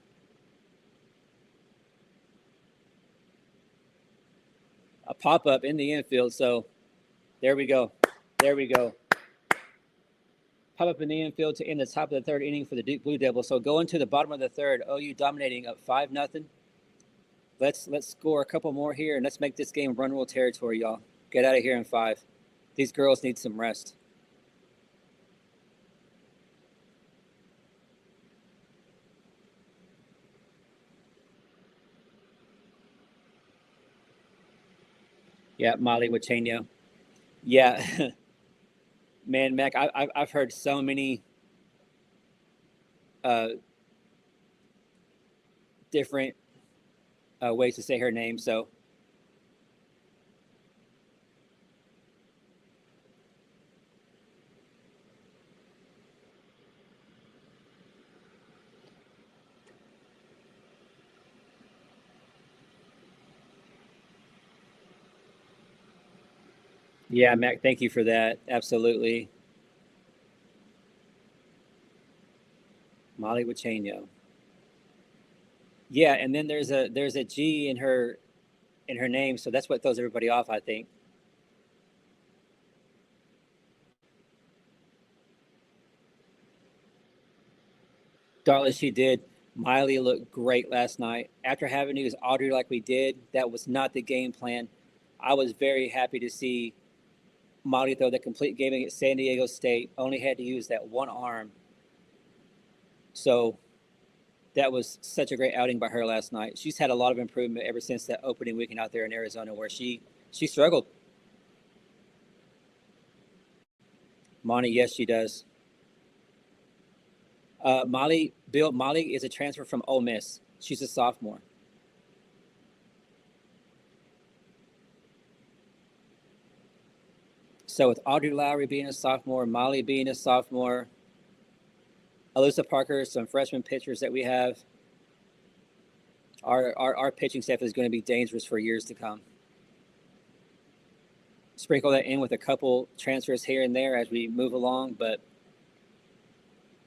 [SPEAKER 1] A pop-up in the infield, so there we go. There we go. Pop-up in the infield to end the top of the 3rd inning for the Duke Blue Devils. So going to the bottom of the 3rd, OU dominating up 5-0. Let's score a couple more here, and let's make this game run rule territory, y'all. Get out of here in 5. These girls need some rest. Yeah, Molly Wachenio. Yeah, man, Mac, I've heard so many different ways to say her name. So yeah, Mac, thank you for that. Absolutely, Molly Wachenio. Yeah, and then there's a G in her name, so that's what throws everybody off, I think. Darla, she did. Miley looked great last night. After having to use Audrey like we did, that was not the game plan. I was very happy to see Molly throw the complete game against San Diego State. Only had to use that one arm. So that was such a great outing by her last night. She's had a lot of improvement ever since that opening weekend out there in Arizona where she struggled. Monty, yes, she does. Molly is a transfer from Ole Miss. She's a sophomore. So with Audrey Lowry being a sophomore, Molly being a sophomore, Alyssa Parker, some freshman pitchers that we have, our pitching staff is going to be dangerous for years to come. Sprinkle that in with a couple transfers here and there as we move along, but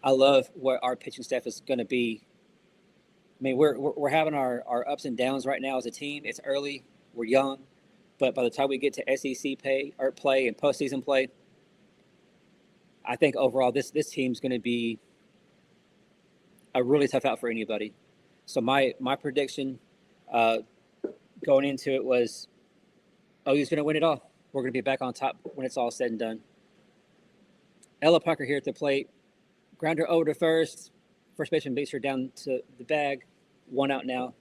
[SPEAKER 1] I love what our pitching staff is going to be. I mean, we're having our ups and downs right now as a team. It's early, we're young, but by the time we get to SEC play and postseason play, I think overall this team's going to be a really tough out for anybody. So my prediction going into it was OU's going to win it all. We're going to be back on top when it's all said and done. Ella Parker here at the plate. Grounder over to first. First baseman beats her down to the bag. 1 out now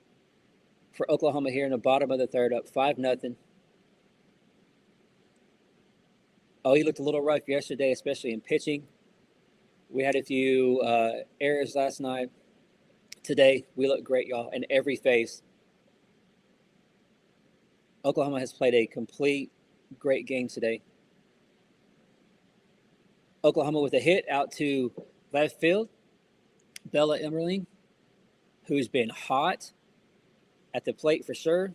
[SPEAKER 1] for Oklahoma here in the bottom of the 3rd, up 5-0. OU looked a little rough yesterday, especially in pitching. We had a few errors last night. Today, we look great, y'all, in every phase. Oklahoma has played a complete great game today. Oklahoma with a hit out to left field. Bella Emmerling, who's been hot at the plate for sure,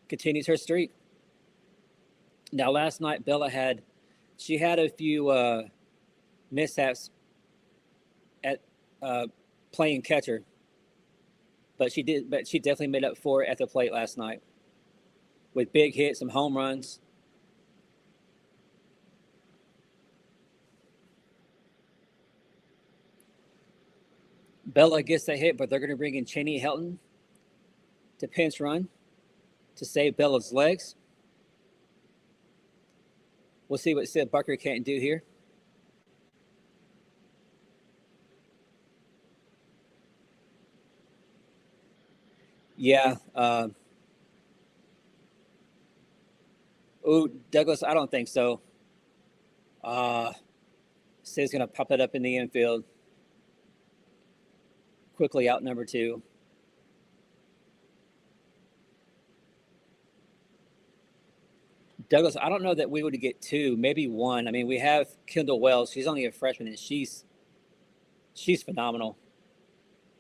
[SPEAKER 1] continues her streak. Now, last night, Bella had a few mishaps at playing catcher, but she definitely made up for it at the plate last night with big hits, some home runs. Bella gets the hit, but they're going to bring in Cheney Helton to pinch run to save Bella's legs. We'll see what Sid Bucker can't do here. Yeah. Douglas, I don't think so. Sid's going to pop it up in the infield. Quickly out number 2. Douglas, I don't know that we would get two, maybe one. I mean, we have Kendall Wells. She's only a freshman, and she's phenomenal.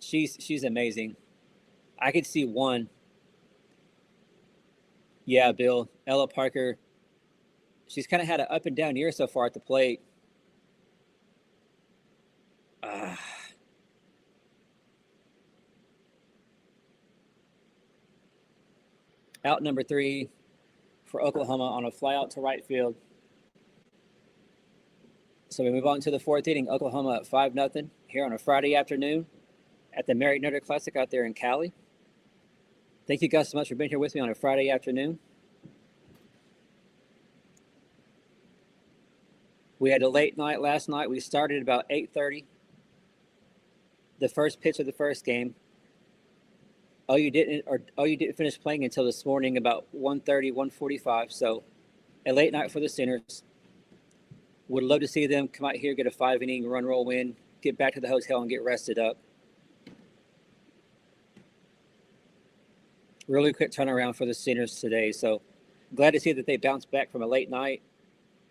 [SPEAKER 1] She's amazing. I could see one. Yeah, Bill. Ella Parker. She's kind of had an up and down year so far at the plate. Uh, Out number 3 for Oklahoma on a fly out to right field. So we move on to the 4th inning. Oklahoma at 5-0 here on a Friday afternoon at the Marriott Notre Classic out there in Cali. Thank you guys so much for being here with me on a Friday afternoon. We had a late night last night. We started about 8:30. The first pitch of the first game. OU didn't finish playing until this morning about 1:30, 1:45. So a late night for the Sooners. Would love to see them come out here, get a 5-inning run roll win, get back to the hotel and get rested up. Really quick turnaround for the Sooners today. So glad to see that they bounced back from a late night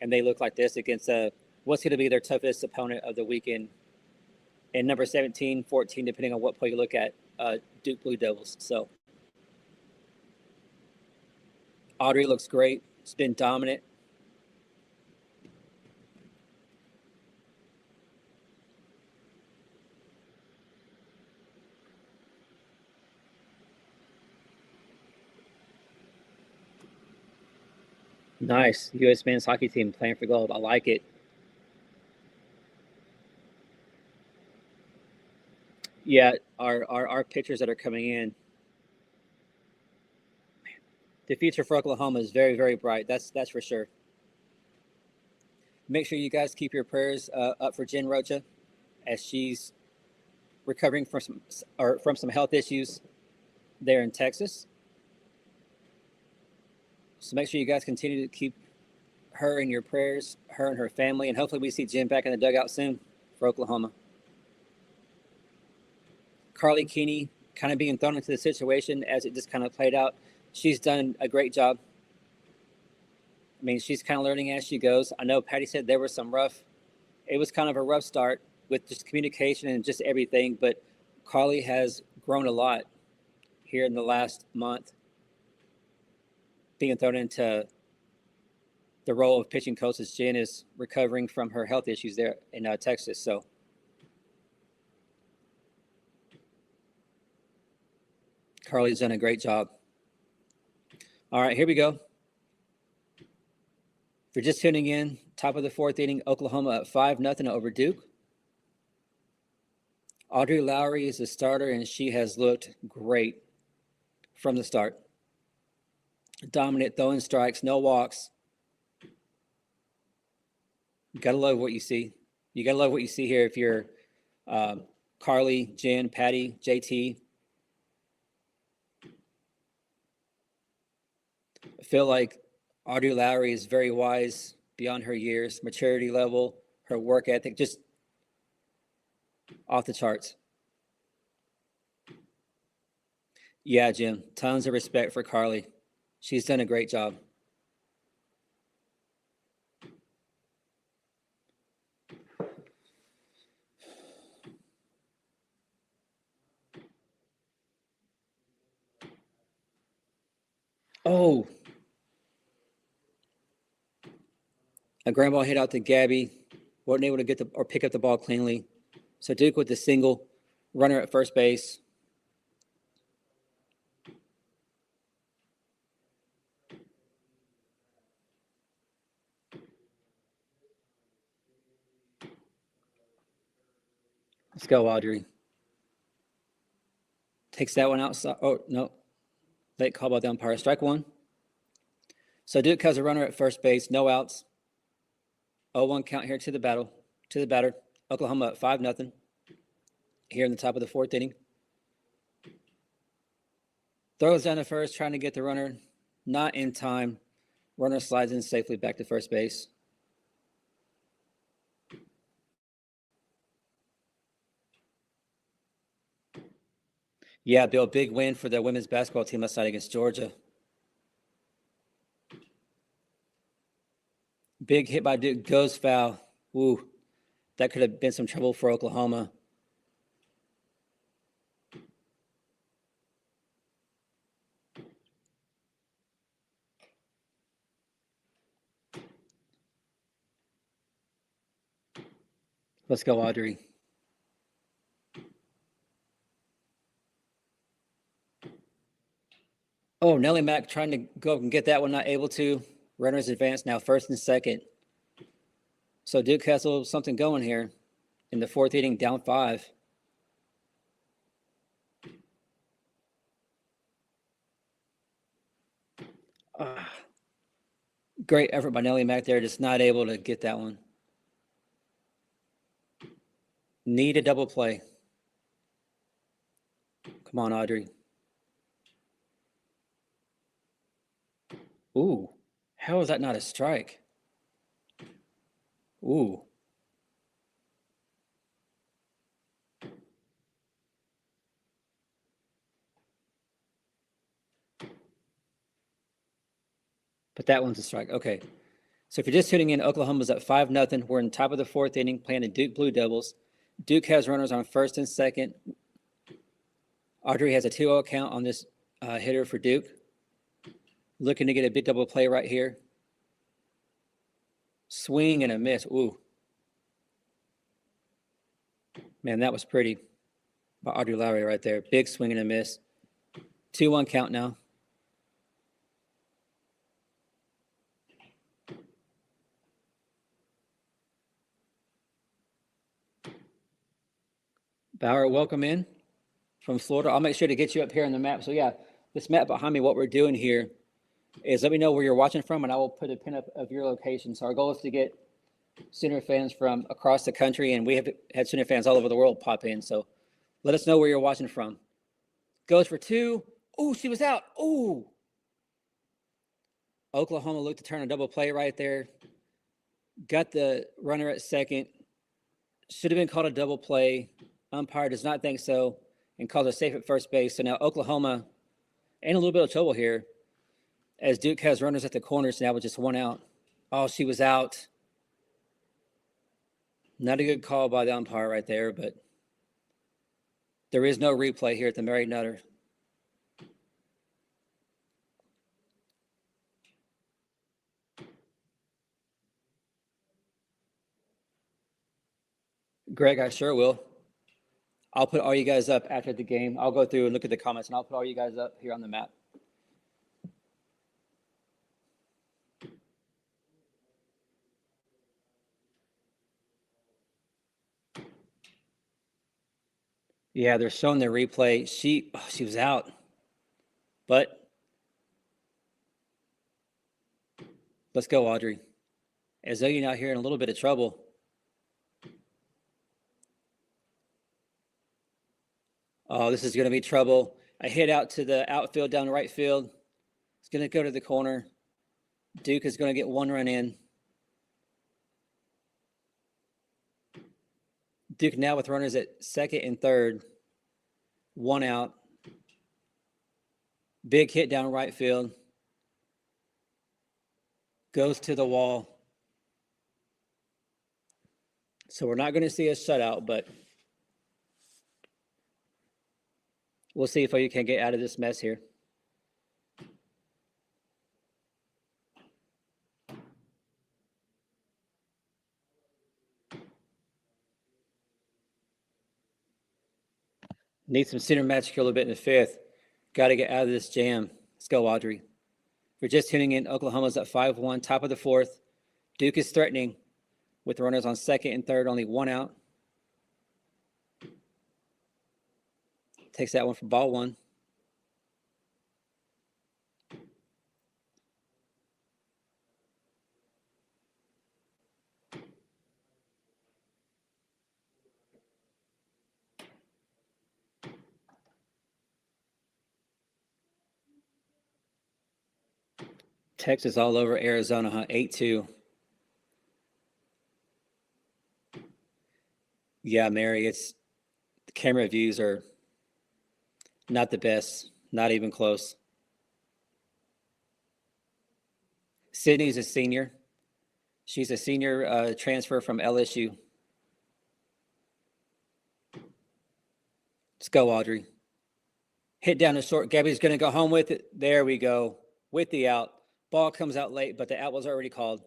[SPEAKER 1] and they look like this against what's going to be their toughest opponent of the weekend. And number 17, 14, depending on what play you look at, Duke Blue Devils. So Audrey looks great. It's been dominant. Nice. U.S. men's hockey team playing for gold. I like it. Yeah, our pitchers that are coming in. The future for Oklahoma is very, very bright. That's for sure. Make sure you guys keep your prayers up for Jen Rocha as she's recovering from some health issues there in Texas. So make sure you guys continue to keep her in your prayers, her and her family, and hopefully we see Jen back in the dugout soon for Oklahoma. Carly Keeney kind of being thrown into the situation as it just kind of played out. She's done a great job. I mean, she's kind of learning as she goes. I know Patty said there was it was kind of a rough start with just communication and just everything, but Carly has grown a lot here in the last month, being thrown into the role of pitching coach as Jen is recovering from her health issues there in Texas. So Carly's done a great job. All right, here we go. If you're just tuning in, top of the 4th inning, Oklahoma at 5-0 over Duke. Audrey Lowry is the starter, and she has looked great from the start. Dominant, throwing strikes, no walks. You gotta love what you see. You gotta love what you see here if you're Carly, Jen, Patty, JT. I feel like Audrey Lowry is very wise beyond her years, maturity level, her work ethic, just off the charts. Yeah, Jim, tons of respect for Carly. She's done a great job. Oh, a ground ball hit out to Gabby. Wasn't able to get or pick up the ball cleanly. So Duke with the single, runner at first base. Let's go, Audrey. Takes that one outside. Oh, no. Late call by the umpire. Strike one. So Duke has a runner at first base, no outs. 0-1 count here to the batter. Oklahoma at 5-0 here in the top of the 4th inning. Throws down to first, trying to get the runner. Not in time. Runner slides in safely back to first base. Yeah, Bill, big win for the women's basketball team last night against Georgia. Big hit by Duke, goes foul. Ooh, that could have been some trouble for Oklahoma. Let's go, Audrey. Oh, Nellie Mack trying to go up and get that one, not able to. Runners advance now, first and second. So Duke has a little something going here in the fourth inning, down 5. Great effort by Nellie Mack there, just not able to get that one. Need a double play. Come on, Audrey. Ooh, how is that not a strike? Ooh. But that one's a strike. Okay. So if you're just tuning in, Oklahoma's up 5-0. We're in top of the fourth inning playing the Duke Blue Devils. Duke has runners on first and second. Audrey has a 2-0 count on this hitter for Duke. Looking to get a big double play right here. Swing and a miss. Ooh. Man, that was pretty by Audrey Lowry right there. Big swing and a miss. 2-1 count now. Bauer, welcome in from Florida. I'll make sure to get you up here on the map. So yeah, this map behind me, what we're doing here is let me know where you're watching from, and I will put a pin up of your location. So our goal is to get Sooner fans from across the country, and we have had Sooner fans all over the world pop in. So let us know where you're watching from. Goes for 2. Ooh, she was out. Ooh. Oklahoma looked to turn a double play right there. Got the runner at second. Should have been called a double play. Umpire does not think so and calls it safe at first base. So now Oklahoma in a little bit of trouble here as Duke has runners at the corners now with just 1 out. Oh, she was out. Not a good call by the umpire right there, but there is no replay here at the Mary Nutter. Greg, I sure will. I'll put all you guys up after the game. I'll go through and look at the comments, and I'll put all you guys up here on the map. Yeah, they're showing the replay. She was out. But let's go, Audrey. As though you're not here in a little bit of trouble. Oh, this is going to be trouble. A hit out to the outfield down right field. It's going to go to the corner. Duke is going to get 1 run in. Duke now with runners at second and third. 1 out. Big hit down right field. Goes to the wall. So we're not going to see a shutout, but we'll see if you can get out of this mess here. Need some center magic here a little bit in the 5th. Got to get out of this jam. Let's go, Audrey. If you're just tuning in, Oklahoma's at 5-1, top of the 4th. Duke is threatening with runners on second and third, only 1 out. Takes that one for ball 1. Texas all over Arizona, huh? 8-2. Yeah, Mary, the camera views are not the best, not even close. Sydney's a senior. She's a senior transfer from LSU. Let's go, Audrey. Hit down the short. Gabby's going to go home with it. There we go. With the out. Ball comes out late, but the out was already called.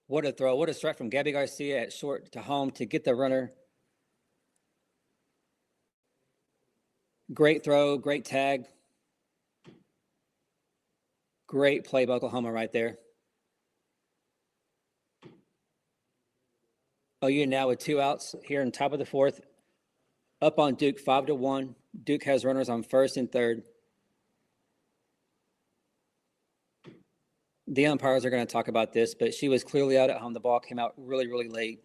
[SPEAKER 1] What a throw. What a strike from Gabby Garcia at short to home to get the runner. Great throw. Great tag. Great play by Oklahoma right there. OU now with 2 outs here in top of the 4th. Up on Duke 5-1. Duke has runners on first and third. The umpires are going to talk about this, but she was clearly out at home. The ball came out really, really late.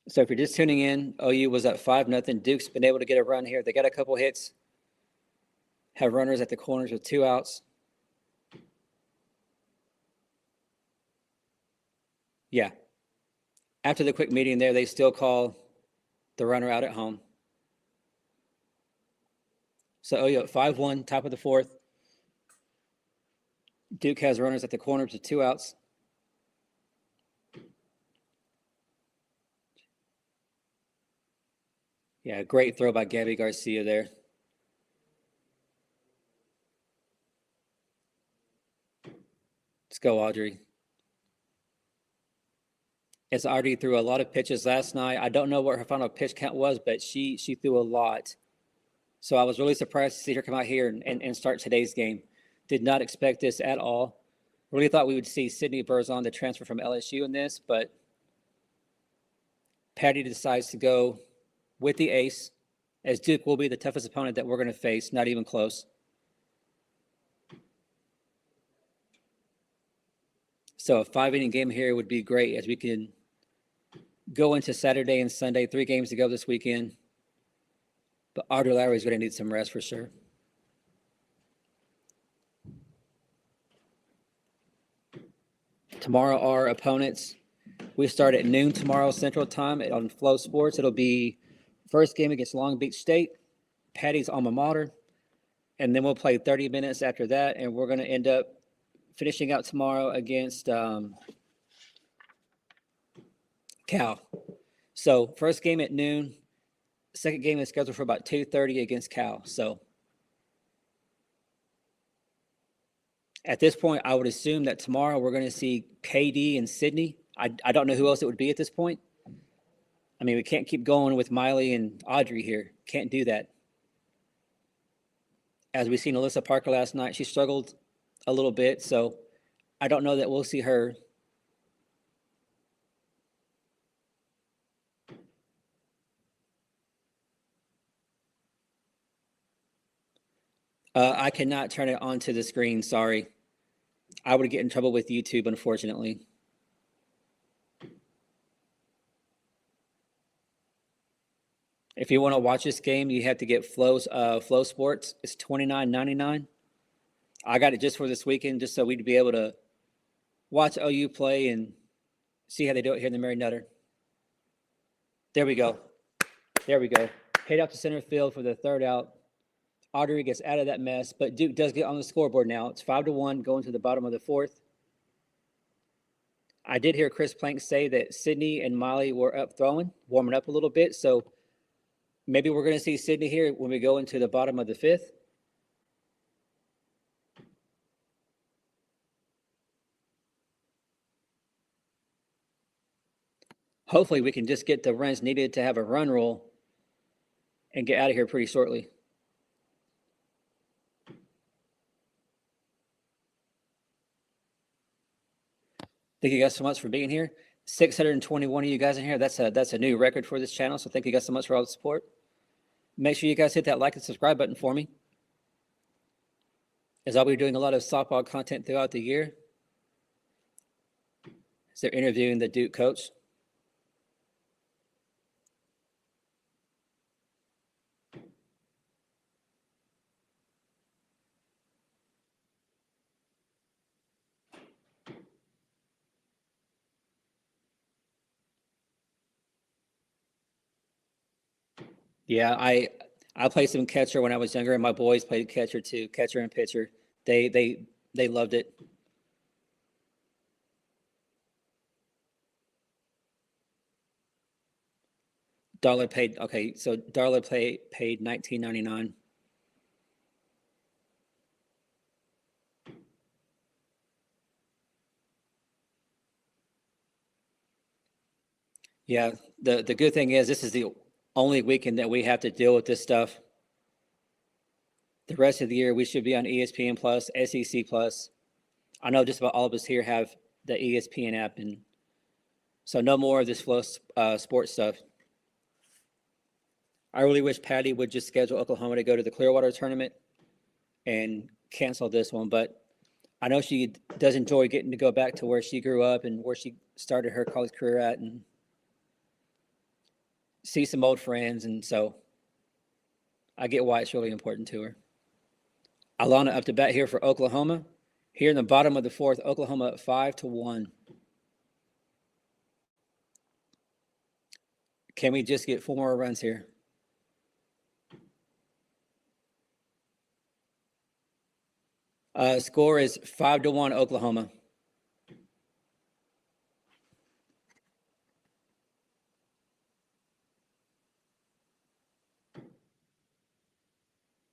[SPEAKER 1] So if you're just tuning in, OU was up 5-0. Duke's been able to get a run here. They got a couple hits, have runners at the corners with 2 outs. Yeah. After the quick meeting there, they still call the runner out at home. So OU at 5-1, top of the 4th. Duke has runners at the corners with 2 outs. Yeah, great throw by Gabby Garcia there. Let's go, Audrey. As Audrey threw a lot of pitches last night. I don't know what her final pitch count was, but she threw a lot. So I was really surprised to see her come out here and start today's game. Did not expect this at all. Really thought we would see Sydney Berzon, the transfer from LSU, in this, but Patty decides to go with the ace, as Duke will be the toughest opponent that we're going to face, not even close. So a 5-inning game here would be great, as we can go into Saturday and Sunday, 3 games to go this weekend. But Audrey Lowry is going to need some rest for sure. Tomorrow, our opponents, we start at noon tomorrow Central Time on Flow Sports. It'll be first game against Long Beach State, Patty's alma mater, and then we'll play 30 minutes after that, and we're going to end up finishing out tomorrow against Cal. So first game at noon, second game is scheduled for about 2:30 against Cal. So at this point, I would assume that tomorrow we're going to see KD and Sydney. I don't know who else it would be at this point. I mean, we can't keep going with Miley and Audrey here. Can't do that. As we seen Alyssa Parker last night, she struggled a little bit, so I don't know that we'll see her. I cannot turn it onto the screen, sorry. I would get in trouble with YouTube, unfortunately. If you want to watch this game, you have to get Flow Sports. It's $29.99. I got it just for this weekend, just so we'd be able to watch OU play and see how they do it here in the Mary Nutter. There we go. There we go. Hit out to center field for the 3rd out. Audrey gets out of that mess, but Duke does get on the scoreboard now. It's 5-1 going to the bottom of the 4th. I did hear Chris Plank say that Sydney and Molly were up throwing, warming up a little bit. So maybe we're going to see Sydney here when we go into the bottom of the 5th. Hopefully we can just get the runs needed to have a run rule and get out of here pretty shortly. Thank you guys so much for being here. 621 of you guys in here. That's a new record for this channel. So thank you guys so much for all the support. Make sure you guys hit that like and subscribe button for me, as I'll be doing a lot of softball content throughout the year. As they're interviewing the Duke coach. Yeah, I played some catcher when I was younger, and my boys played catcher too, catcher and pitcher. They loved it. Dollar paid okay, so Darla paid 19.99. Yeah, the good thing is this is the only weekend that we have to deal with this stuff. The rest of the year we should be on ESPN Plus, SEC Plus. I know just about all of us here have the ESPN app, and so no more of this flow sports stuff. I really wish Patty would just schedule Oklahoma to go to the Clearwater tournament and cancel this one, but I know she does enjoy getting to go back to where she grew up and where she started her college career at and see some old friends. And so I get why it's really important to her. Alana up to bat here for Oklahoma. Here in the bottom of the fourth, Oklahoma up 5-1. Can we just get 4 more runs here? Score is 5-1 Oklahoma.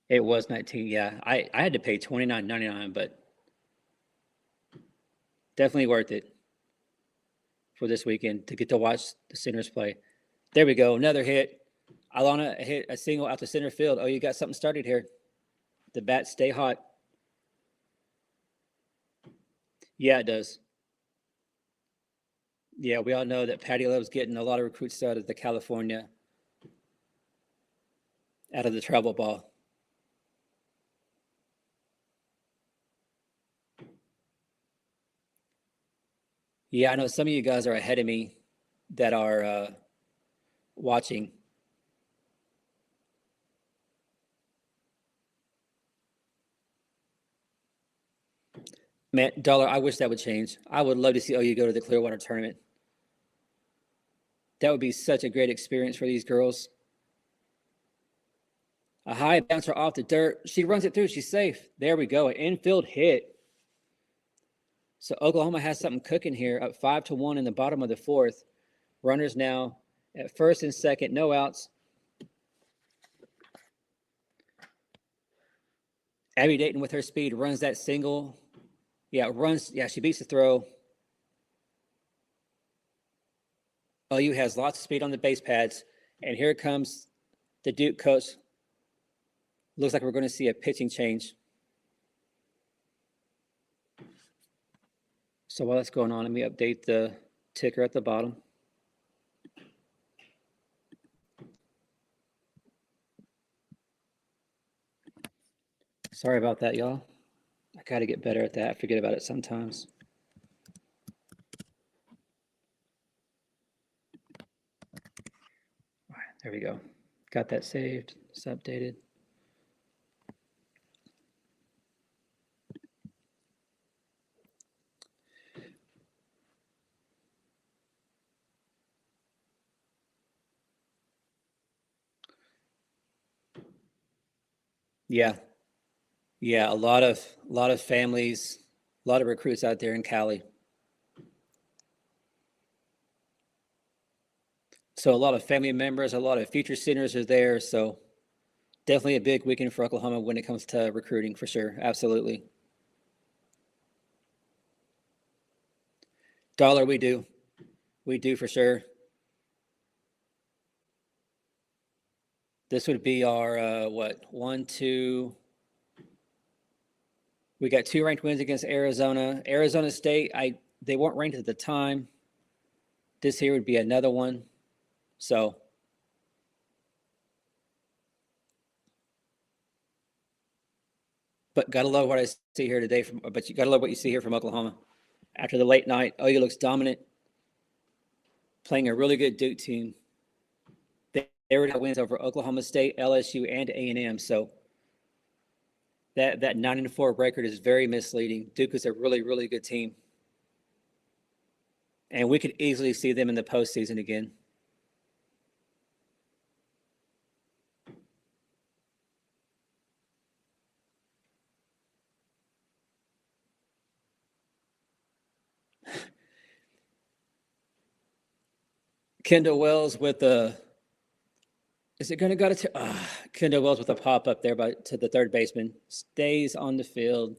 [SPEAKER 1] It was 19. Yeah, I had to pay $29.99, but definitely worth it for this weekend to get to watch the Sooners play. There we go. Another hit. Alana hit a single out to center field. Oh, you got something started here. The bats stay hot. Yeah, it does. Yeah, we all know that Patty loves getting a lot of recruits out of the California, out of the travel ball. Yeah, I know some of you guys are ahead of me that are watching. Man, Dollar, I wish that would change. I would love to see OU go to the Clearwater tournament. That would be such a great experience for these girls. A high bouncer off the dirt. She runs it through. She's safe. There we go. An infield hit. So Oklahoma has something cooking here, up 5-1 in the bottom of the fourth. Runners now at first and second, no outs. Abby Dayton with her speed runs that single. Yeah, runs. Yeah, she beats the throw. OU has lots of speed on the base pads. And here comes the Duke coach. Looks like we're going to see a pitching change. So while that's going on, let me update the ticker at the bottom. Sorry about that, y'all. I got to get better at that. I forget about it sometimes. All right, there we go. Got that saved. It's updated. Yeah, yeah, a lot of families, a lot of recruits out there in Cali. So a lot of family members, a lot of future seniors are there. So definitely a big weekend for Oklahoma when it comes to recruiting, for sure. Absolutely. Dollar, we do for sure. This would be our what 1, 2. We got 2 ranked wins against Arizona. Arizona State, they weren't ranked at the time. This here would be another one. So but gotta love what I see here today but you gotta love what you see here from Oklahoma. After the late night, OU looks dominant, playing a really good Duke team. They already got wins over Oklahoma State, LSU, and A&M. So that 9-4 record is very misleading. Duke is a really, really good team. And we could easily see them in the postseason again. Kendall Wells with the. Is it going to go to Kendall Wells with a pop up there to the third baseman? Stays on the field.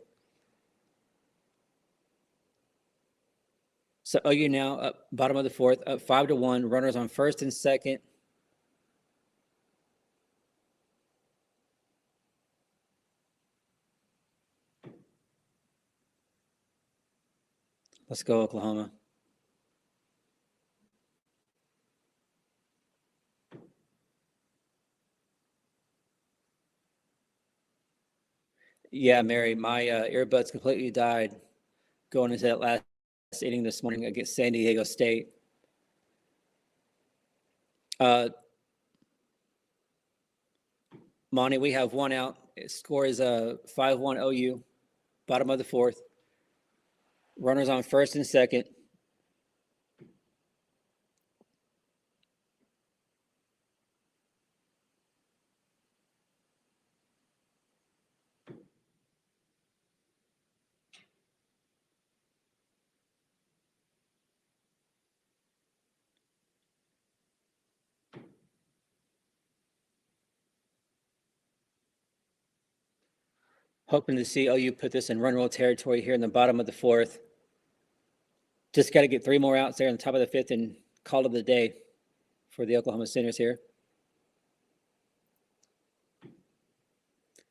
[SPEAKER 1] So OU now up bottom of the fourth, up 5-1. Runners on first and second. Let's go, Oklahoma. Yeah, Mary, my earbuds completely died going into that last inning this morning against San Diego State. Monty, we have one out. Score is 5-1 OU, bottom of the fourth. Runners on first and second. Hoping to see OU put this in run roll territory here in the bottom of the fourth. Just got to get 3 more outs there on the top of the fifth and call it the day for the Oklahoma Sooners here.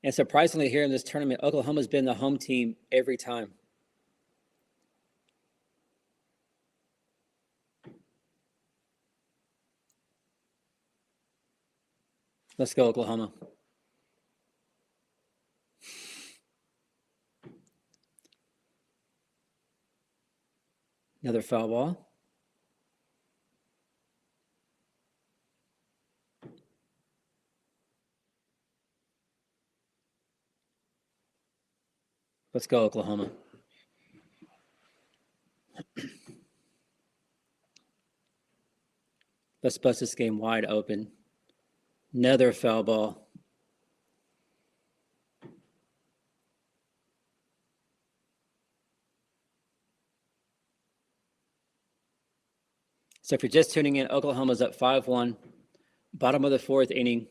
[SPEAKER 1] And surprisingly, here in this tournament, Oklahoma's been the home team every time. Let's go, Oklahoma. Another foul ball. Let's go, Oklahoma. Let's bust this game wide open. Another foul ball. So if you're just tuning in, Oklahoma's up 5-1, bottom of the fourth inning.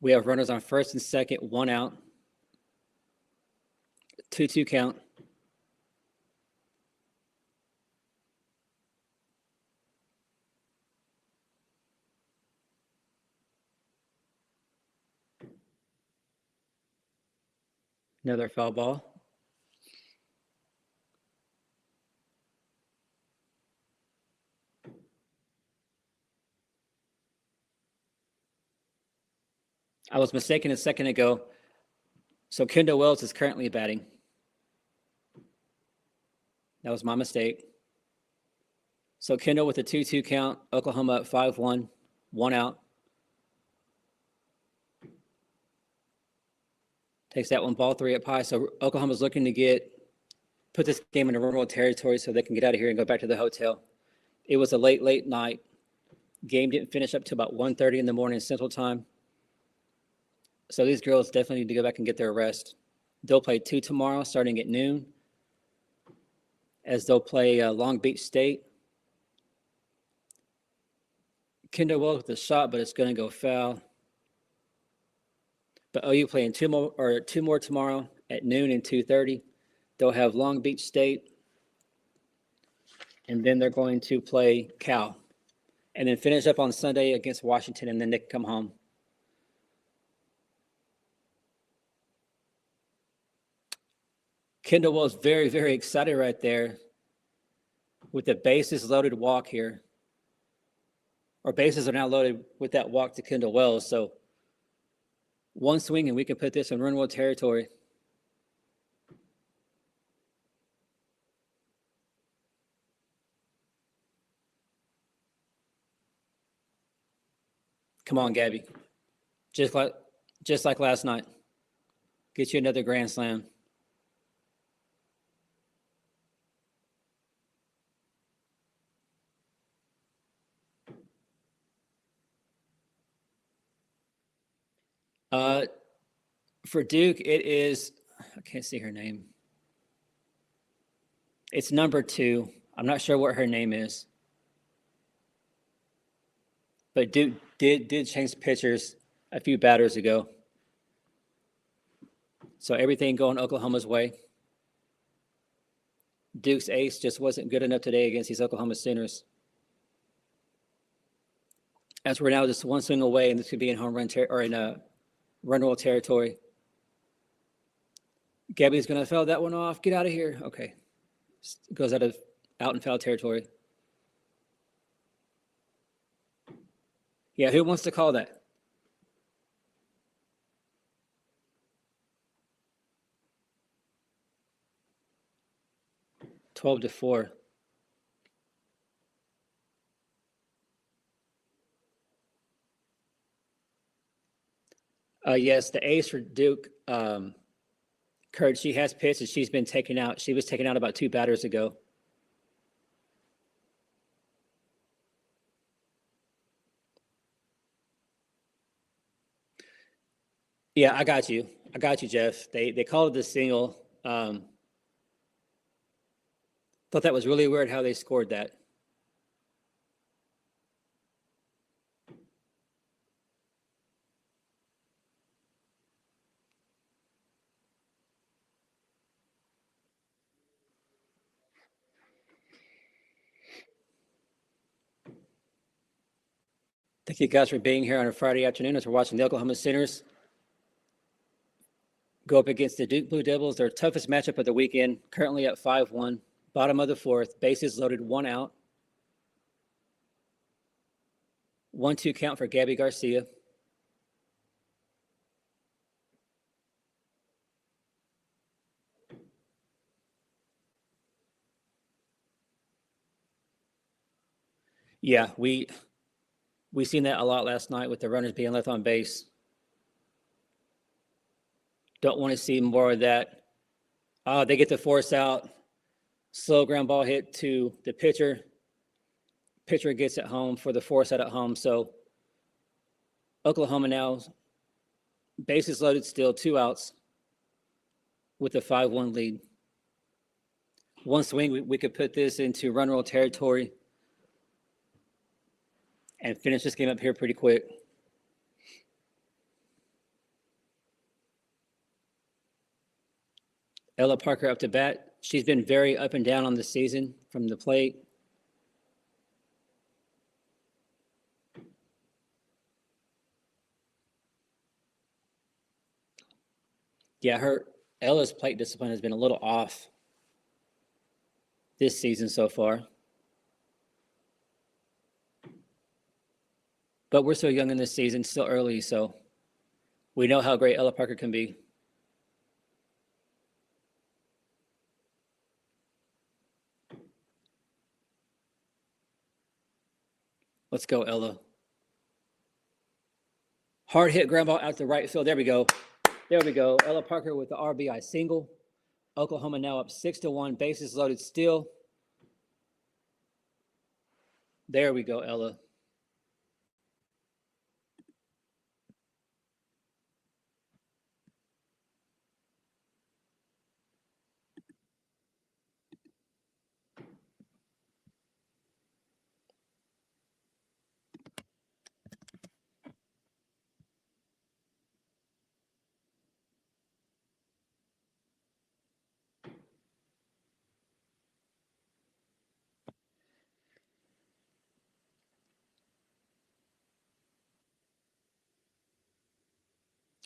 [SPEAKER 1] We have runners on first and second, 1 out. 2-2 count. Another foul ball. I was mistaken a second ago. So Kendall Wells is currently batting. That was my mistake. So Kendall with a 2-2 count. Oklahoma at 5-1, 1 out. Takes that one, ball 3 up high. So Oklahoma's looking to put this game into run roll territory so they can get out of here and go back to the hotel. It was a late night. Game didn't finish up till about 1:30 in the morning Central Time. So these girls definitely need to go back and get their rest. They'll play 2 tomorrow starting at noon, as they'll play Long Beach State. Kendall Wells with a shot, but it's going to go foul. But OU playing 2 more tomorrow at noon and 2:30. They'll have Long Beach State, and then they're going to play Cal, and then finish up on Sunday against Washington, and then they can come home. Kendall Wells very, very excited right there with the bases loaded walk here. Our bases are now loaded with that walk to Kendall Wells. So one swing and we can put this in run roll territory. Come on, Gabby. Just like last night. Get you another grand slam. For Duke, it is, I can't see her name. It's number 2. I'm not sure what her name is. But Duke did change pitchers a few batters ago. So everything going Oklahoma's way. Duke's ace just wasn't good enough today against these Oklahoma Sooners. As we're now just one swing away, and this could be in home run or in run roll territory. Gabby's going to foul that one off. Get out of here. Okay. Goes out in foul territory. Yeah, who wants to call that? (12-4). Yes, the ace for Duke, Kurt, she has pitched and she's been taken out. She was taken out about 2 batters ago. Yeah, I got you, Jeff. They called it the single. Thought that was really weird how they scored that. Thank you guys for being here on a Friday afternoon as we're watching the Oklahoma Sooners go up against the Duke Blue Devils, their toughest matchup of the weekend, currently at 5-1, bottom of the fourth, bases loaded, 1 out. 1-2 count for Gabby Garcia. Yeah, we seen that a lot last night with the runners being left on base. Don't want to see more of that. They get the force out. Slow ground ball hit to the pitcher. Pitcher gets it home for the force out at home. So Oklahoma now, bases loaded still, 2 outs with a 5-1 lead. One swing, we could put this into run roll territory and finish this game up here pretty quick. Ella Parker up to bat. She's been very up and down on the season from the plate. Yeah, Ella's plate discipline has been a little off this season so far. But we're still young in this season, still early, so we know how great Ella Parker can be. Let's go, Ella. Hard hit ground ball out to right field. There we go. Ella Parker with the RBI single. Oklahoma now up 6-1. Bases loaded still. There we go, Ella.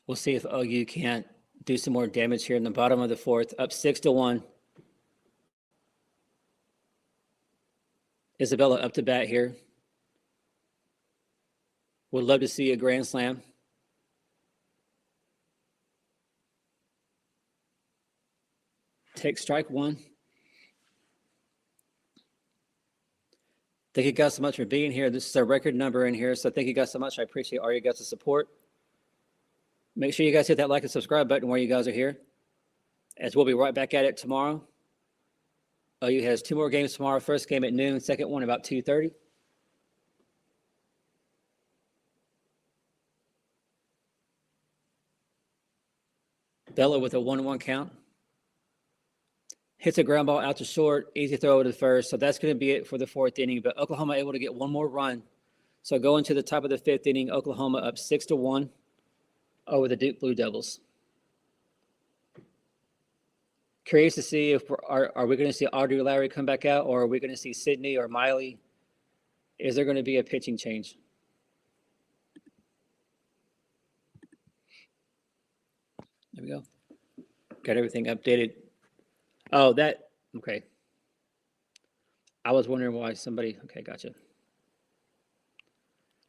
[SPEAKER 1] We'll see if OU can't do some more damage here in the bottom of the fourth. Up 6-1. Isabella up to bat here. Would love to see a grand slam. Take strike 1. Thank you guys so much for being here. This is our record number in here, so thank you guys so much. I appreciate all you guys' support. Make sure you guys hit that like and subscribe button while you guys are here, as we'll be right back at it tomorrow. OU has 2 more games tomorrow. First game at noon, second one about 2:30. Bella with a 1-1 count. Hits a ground ball out to short, easy throw to the first. So that's going to be it for the 4th inning. But Oklahoma able to get 1 more run So going to the top of the fifth inning, Oklahoma up 6-1 over the Duke Blue Devils. Curious to see if are we going to see Audrey Lowry come back out, or are we going to see Sydney or Miley? Is there going to be a pitching change? There we go. Got everything updated. Oh, okay. I was wondering why somebody, okay, gotcha.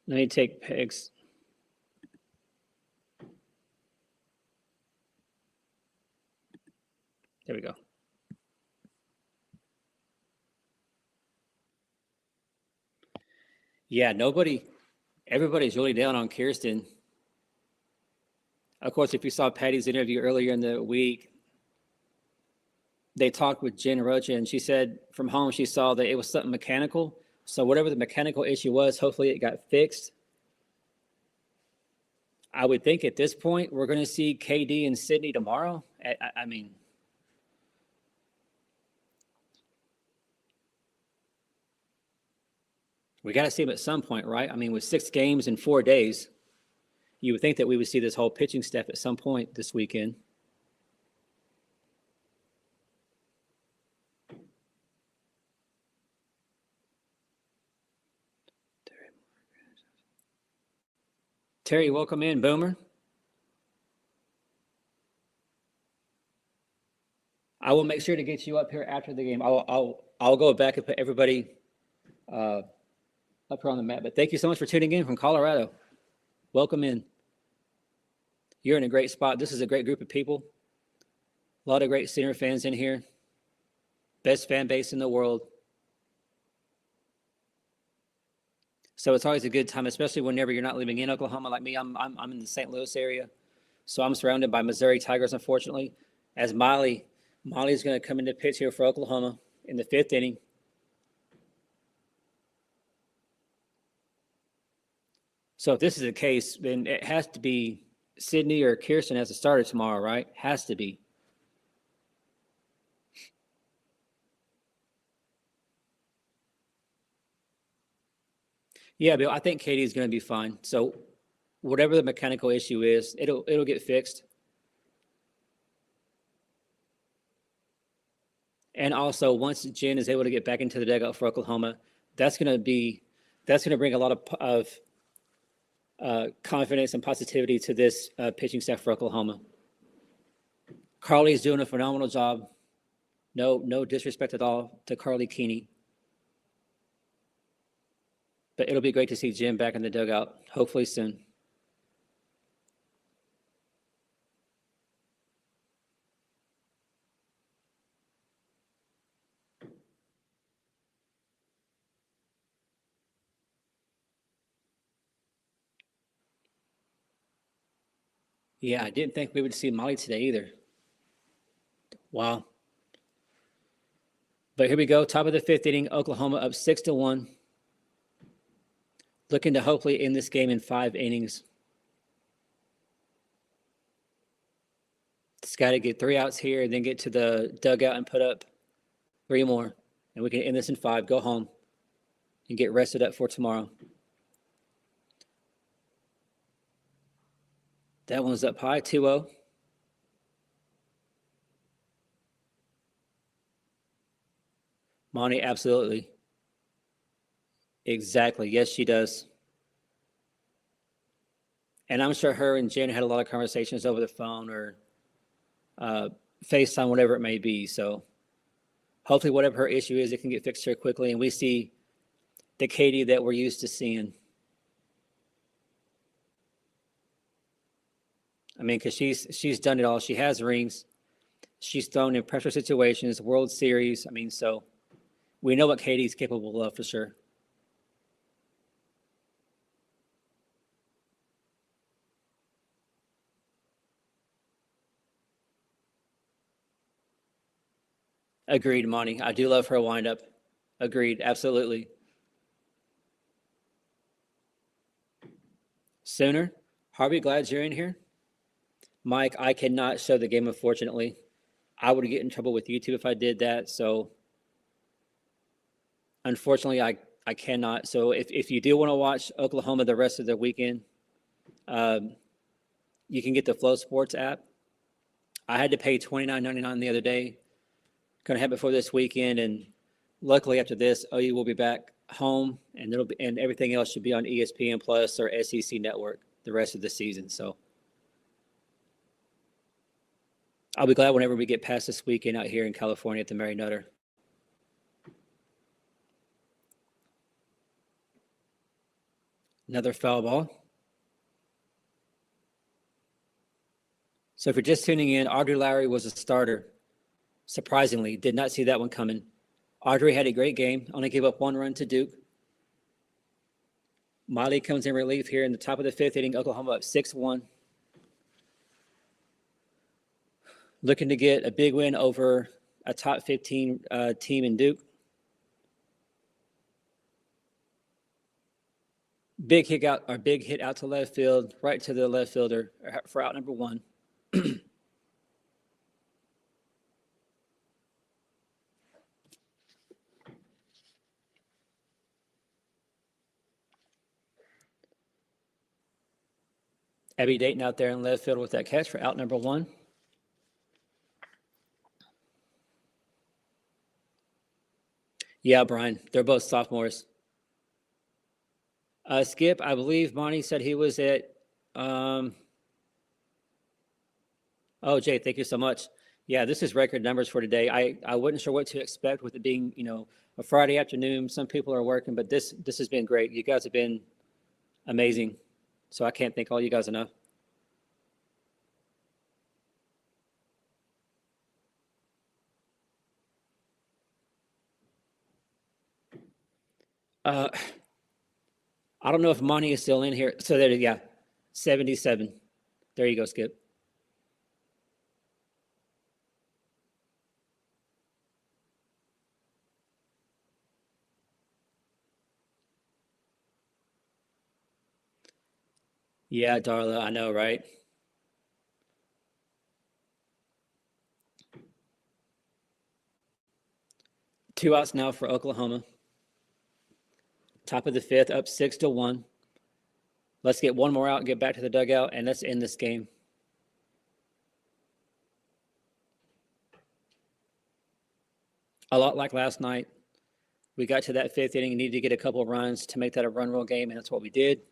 [SPEAKER 1] Let me take Pegs. There we go. Yeah, everybody's really down on Kirsten. Of course, if you saw Patty's interview earlier in the week, they talked with Jen Rocha, and she said from home she saw that it was something mechanical. So whatever the mechanical issue was, hopefully it got fixed. I would think at this point we're going to see KD and Sydney tomorrow. I mean, we got to see them at some point, right? I mean, with 6 games in 4 days, you would think that we would see this whole pitching staff at some point this weekend. Terry, welcome in, Boomer. I will make sure to get you up here after the game. I'll go back and put everybody up here on the map. But thank you so much for tuning in from Colorado. Welcome in. You're in a great spot. This is a great group of people. A lot of great Sooner fans in here. Best fan base in the world. So it's always a good time, especially whenever you're not living in Oklahoma like me. I'm in the St. Louis area, so I'm surrounded by Missouri Tigers, unfortunately. As Miley's going to come into pitch here for Oklahoma in the 5th inning. So if this is the case, then it has to be Sydney or Kirsten as a starter tomorrow, right? Has to be. Yeah, Bill, I think Katie is going to be fine. So whatever the mechanical issue is, it'll get fixed. And also, once Jen is able to get back into the dugout for Oklahoma, that's going to bring a lot of confidence and positivity to this pitching staff for Oklahoma. Carly's doing a phenomenal job. No disrespect at all to Carly Keeney. But it'll be great to see Jim back in the dugout, hopefully soon. Yeah, I didn't think we would see Molly today either. Wow. But here we go, top of the 5th inning, Oklahoma up 6-1. Looking to hopefully end this game in 5 innings. It's got to get 3 outs here and then get to the dugout and put up 3 more. And we can end this in 5, go home, and get rested up for tomorrow. That one's up high, 2-0. Monty, absolutely. Exactly. Yes, she does. And I'm sure her and Jen had a lot of conversations over the phone or FaceTime, whatever it may be. So hopefully whatever her issue is, it can get fixed here quickly. And we see the Katie that we're used to seeing. I mean, because she's done it all. She has rings. She's thrown in pressure situations, World Series. I mean, so we know what Katie's capable of for sure. Agreed, Monty. I do love her windup. Agreed, absolutely. Sooner, Harvey, glad you're in here. Mike, I cannot show the game, unfortunately. I would get in trouble with YouTube if I did that. So, unfortunately, I cannot. So if you do want to watch Oklahoma the rest of the weekend, um, you can get the Flow Sports app. I had to pay $29.99 the other day. Going to have it for this weekend, and luckily after this, OU will be back home, and everything else should be on ESPN Plus or SEC Network the rest of the season. So I'll be glad whenever we get past this weekend out here in California at the Mary Nutter. Another foul ball. So if you're just tuning in, Audrey Lowry was a starter. Surprisingly, did not see that one coming. Audrey had a great game, only gave up 1 run to Duke. Miley comes in relief here in the top of the 5th inning. Oklahoma up 6-1. Looking to get a big win over a top 15 team in Duke. Big hit out to left field, right to the left fielder for out number 1. Abby Dayton out there in left field with that catch for out number 1. Yeah, Brian, they're both sophomores. Skip, I believe Monty said he was at. Oh, Jay, thank you so much. Yeah, this is record numbers for today. I wasn't sure what to expect with it being, a Friday afternoon. Some people are working, but this has been great. You guys have been amazing. So I can't thank all you guys enough. I don't know if Monty is still in here. So there, yeah, 77. There you go, Skip. Yeah, Darla, I know, right? Two outs now for Oklahoma. Top of the 5th, up 6-1. Let's get one more out and get back to the dugout, and let's end this game. A lot like last night. We got to that 5th inning and needed to get a couple of runs to make that a run rule game, and that's what we did.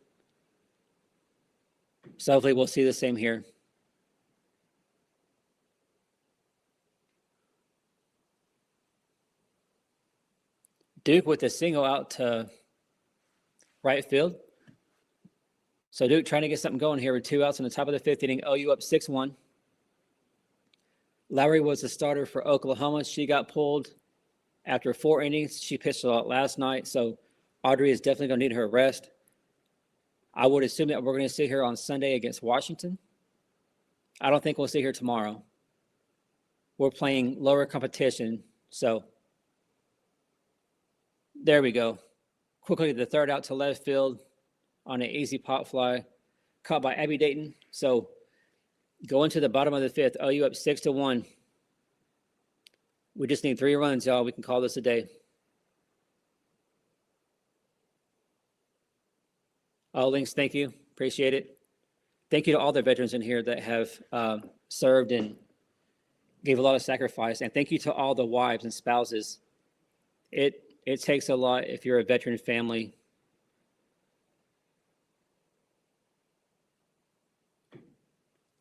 [SPEAKER 1] So hopefully we'll see the same here. Duke with a single out to right field. So Duke trying to get something going here with 2 outs in the top of the 5th inning. OU up 6-1. Lowry was the starter for Oklahoma. She got pulled after 4 innings. She pitched a lot last night, so Audrey is definitely going to need her rest. I would assume that we're going to see her on Sunday against Washington. I don't think we'll see her tomorrow. We're playing lower competition, so there we go. Quickly, the 3rd out to left field on an easy pop fly, caught by Abby Dayton. So going to the bottom of the 5th, OU up 6-1. We just need 3 runs, y'all. We can call this a day. Oh, Links, thank you. Appreciate it. Thank you to all the veterans in here that have served and gave a lot of sacrifice. And thank you to all the wives and spouses. It takes a lot if you're a veteran family.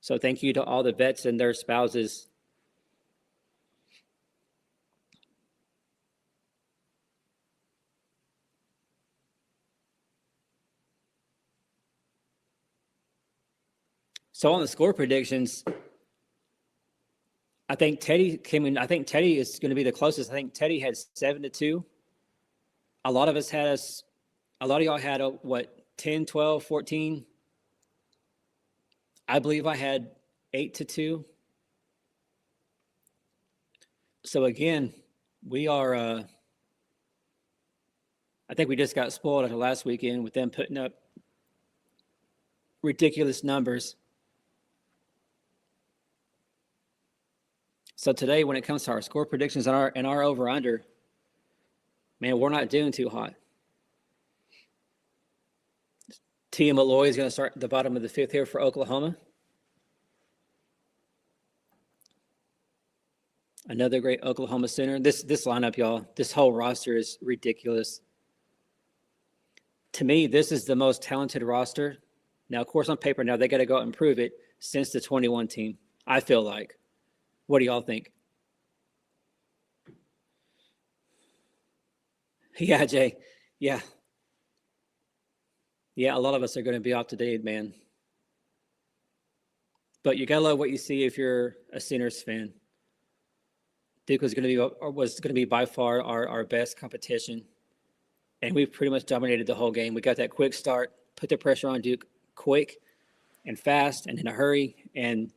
[SPEAKER 1] So thank you to all the vets and their spouses. So on the score predictions, I think Teddy came in. I think Teddy is going to be the closest. I think Teddy had 7-2. A lot of y'all had 10, 12, 14. I believe I had 8-2. So again, we are, I think we just got spoiled after last weekend with them putting up ridiculous numbers. So today, when it comes to our score predictions and our over under, man, we're not doing too hot. Tia Malloy is going to start at the bottom of the fifth here for Oklahoma. Another great Oklahoma center. This lineup, y'all, this whole roster is ridiculous. To me, this is the most talented roster. Now, of course, on paper, now they got to go out and prove it since the 21 team, I feel like. What do y'all think? Yeah, Jay. Yeah. Yeah, a lot of us are going to be off to date, man. But you got to love what you see if you're a Sooners fan. Duke was going to be by far our best competition. And we pretty much dominated the whole game. We got that quick start, put the pressure on Duke quick and fast and in a hurry. And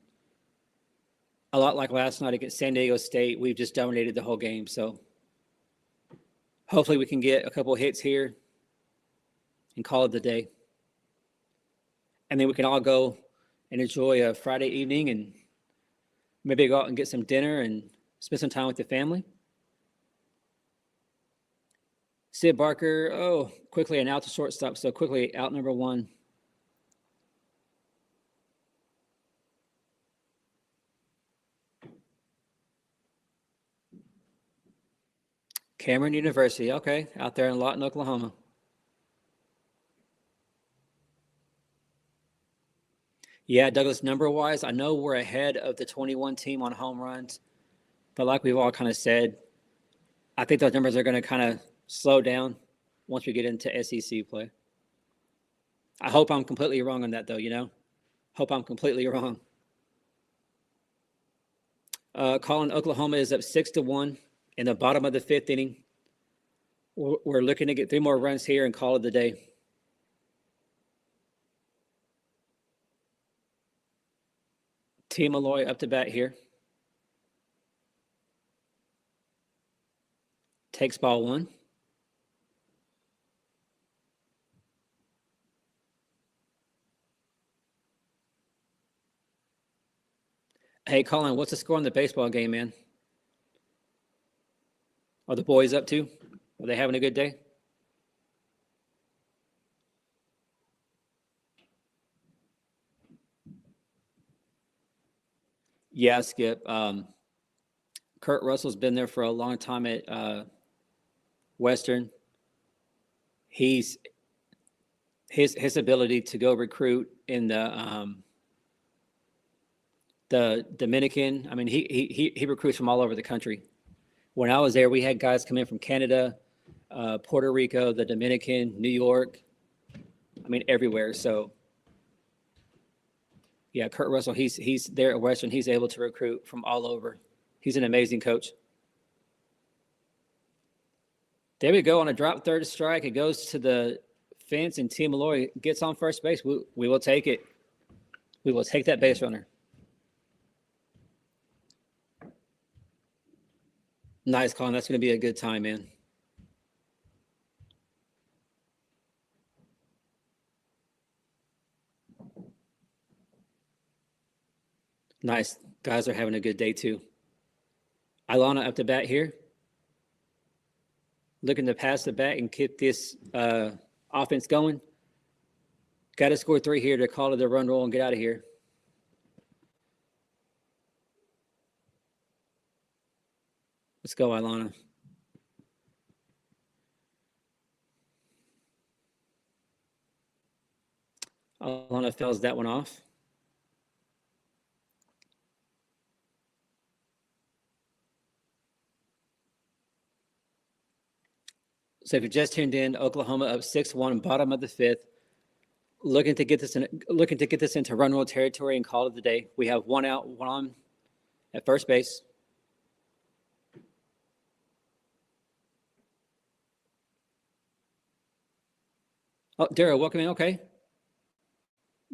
[SPEAKER 1] a lot like last night against San Diego State, we've just dominated the whole game. So hopefully we can get a couple hits here and call it the day. And then we can all go and enjoy a Friday evening and maybe go out and get some dinner and spend some time with the family. Sid Barker, quickly and out to shortstop. So quickly out number one. Cameron University, okay, out there in Lawton, Oklahoma. Yeah, Douglas, number-wise, I know we're ahead of the 21 team on home runs, but like we've all kind of said, I think those numbers are going to kind of slow down once we get into SEC play. I hope I'm completely wrong on that, though, Hope I'm completely wrong. Colin, Oklahoma is up 6-1 in the bottom of the fifth inning. We're looking to get 3 more runs here and call it the day. Tia Malloy up to bat here. Takes ball 1. Hey, Colin, what's the score in the baseball game, man? Are the boys up too? Are they having a good day? Yeah, Skip. Kurt Russell's been there for a long time at Western. His ability to go recruit in the Dominican. I mean, he recruits from all over the country. When I was there, we had guys come in from Canada, Puerto Rico, the Dominican, New York. I mean, everywhere. So, yeah, Kurt Russell, he's there at Western. He's able to recruit from all over. He's an amazing coach. There we go on a drop third strike. It goes to the fence, and Tia Malloy gets on first base. We will take it. We will take that base runner. Nice, Colin. That's going to be a good time, man. Nice. Guys are having a good day, too. Ilana up to bat here. Looking to pass the bat and keep this offense going. Got to score 3 here to call it a run roll and get out of here. Let's go, Ilana. Ilana fouls that one off. So if you just tuned in, Oklahoma up 6-1, bottom of the fifth. Looking to get this into run roll territory and call it the day. We have 1 out, 1 on at first base. Oh, Daryl, welcome in. Okay,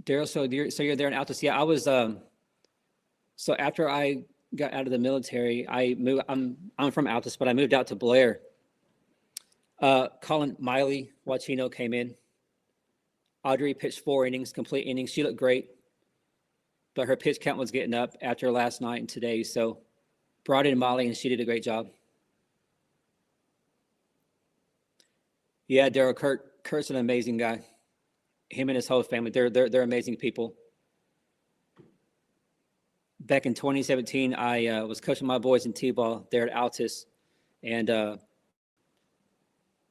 [SPEAKER 1] Daryl. So you're there in Altus. Yeah, I was. So after I got out of the military, I moved. I'm from Altus, but I moved out to Blair. Colin Miley Wachino came in. Audrey pitched 4 innings, complete innings. She looked great, but her pitch count was getting up after last night and today. So brought in Molly, and she did a great job. Yeah, Daryl, Kurt's an amazing guy. him and his whole family. They're amazing people. Back in 2017, I was coaching my boys in T-ball there at Altus, and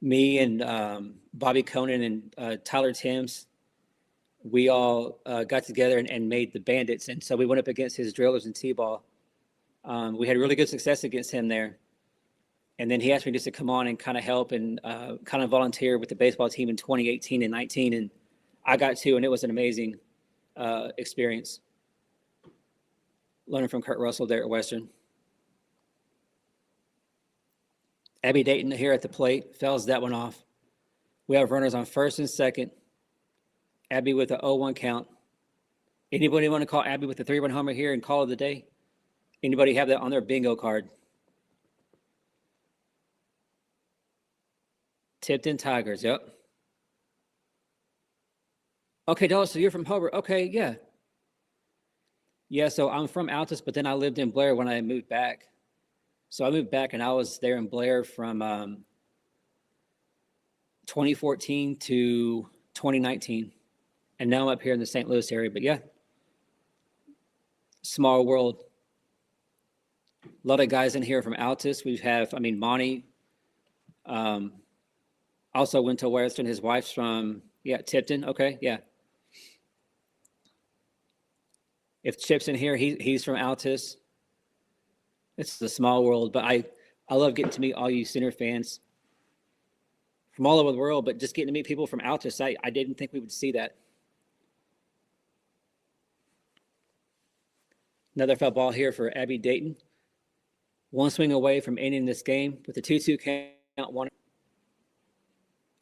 [SPEAKER 1] me and Bobby Conan and Tyler Timms, we all got together and made the Bandits, and so we went up against his drillers in T-ball. We had really good success against him there, and then he asked me just to come on and kind of help and kind of volunteer with the baseball team in 2018 and 19, and I got to, and it was an amazing experience. Learning from Kurt Russell there at Western. Abby Dayton here at the plate, fouls that one off. We have runners on first and second. Abby with a 0-1 count. Anybody want to call Abby with a 3-run homer here and call it the day? Anybody have that on their bingo card? Tipton Tigers, yep. Okay, Dallas, so you're from Hobart. Okay, yeah. Yeah, so I'm from Altus, but then I lived in Blair when I moved back. So I moved back and I was there in Blair from 2014 to 2019. And now I'm up here in the St. Louis area. But yeah, small world. A lot of guys in here from Altus. We have, Monty also went to Western. His wife's from, Tipton. Okay, yeah. If Chip's in here, he's from Altus. It's a small world, but I love getting to meet all you Center fans from all over the world, but just getting to meet people from Altus, I didn't think we would see that. Another foul ball here for Abby Dayton. One swing away from ending this game with a 2-2 count.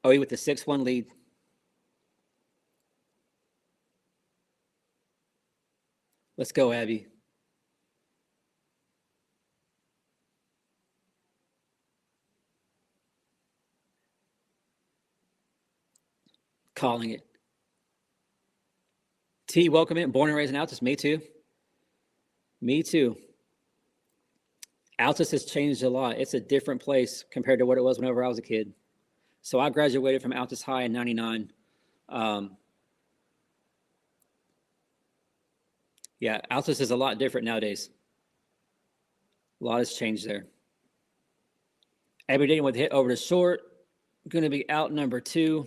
[SPEAKER 1] With the 6-1 lead. Let's go, Abby. Calling it. T, welcome in. Born and raised in Altus. Me too. Me too. Altus has changed a lot. It's a different place compared to what it was whenever I was a kid. So I graduated from Altus High in 99. Altus is a lot different nowadays. A lot has changed there. Abby Dayton with a hit over to short. Going to be out number 2.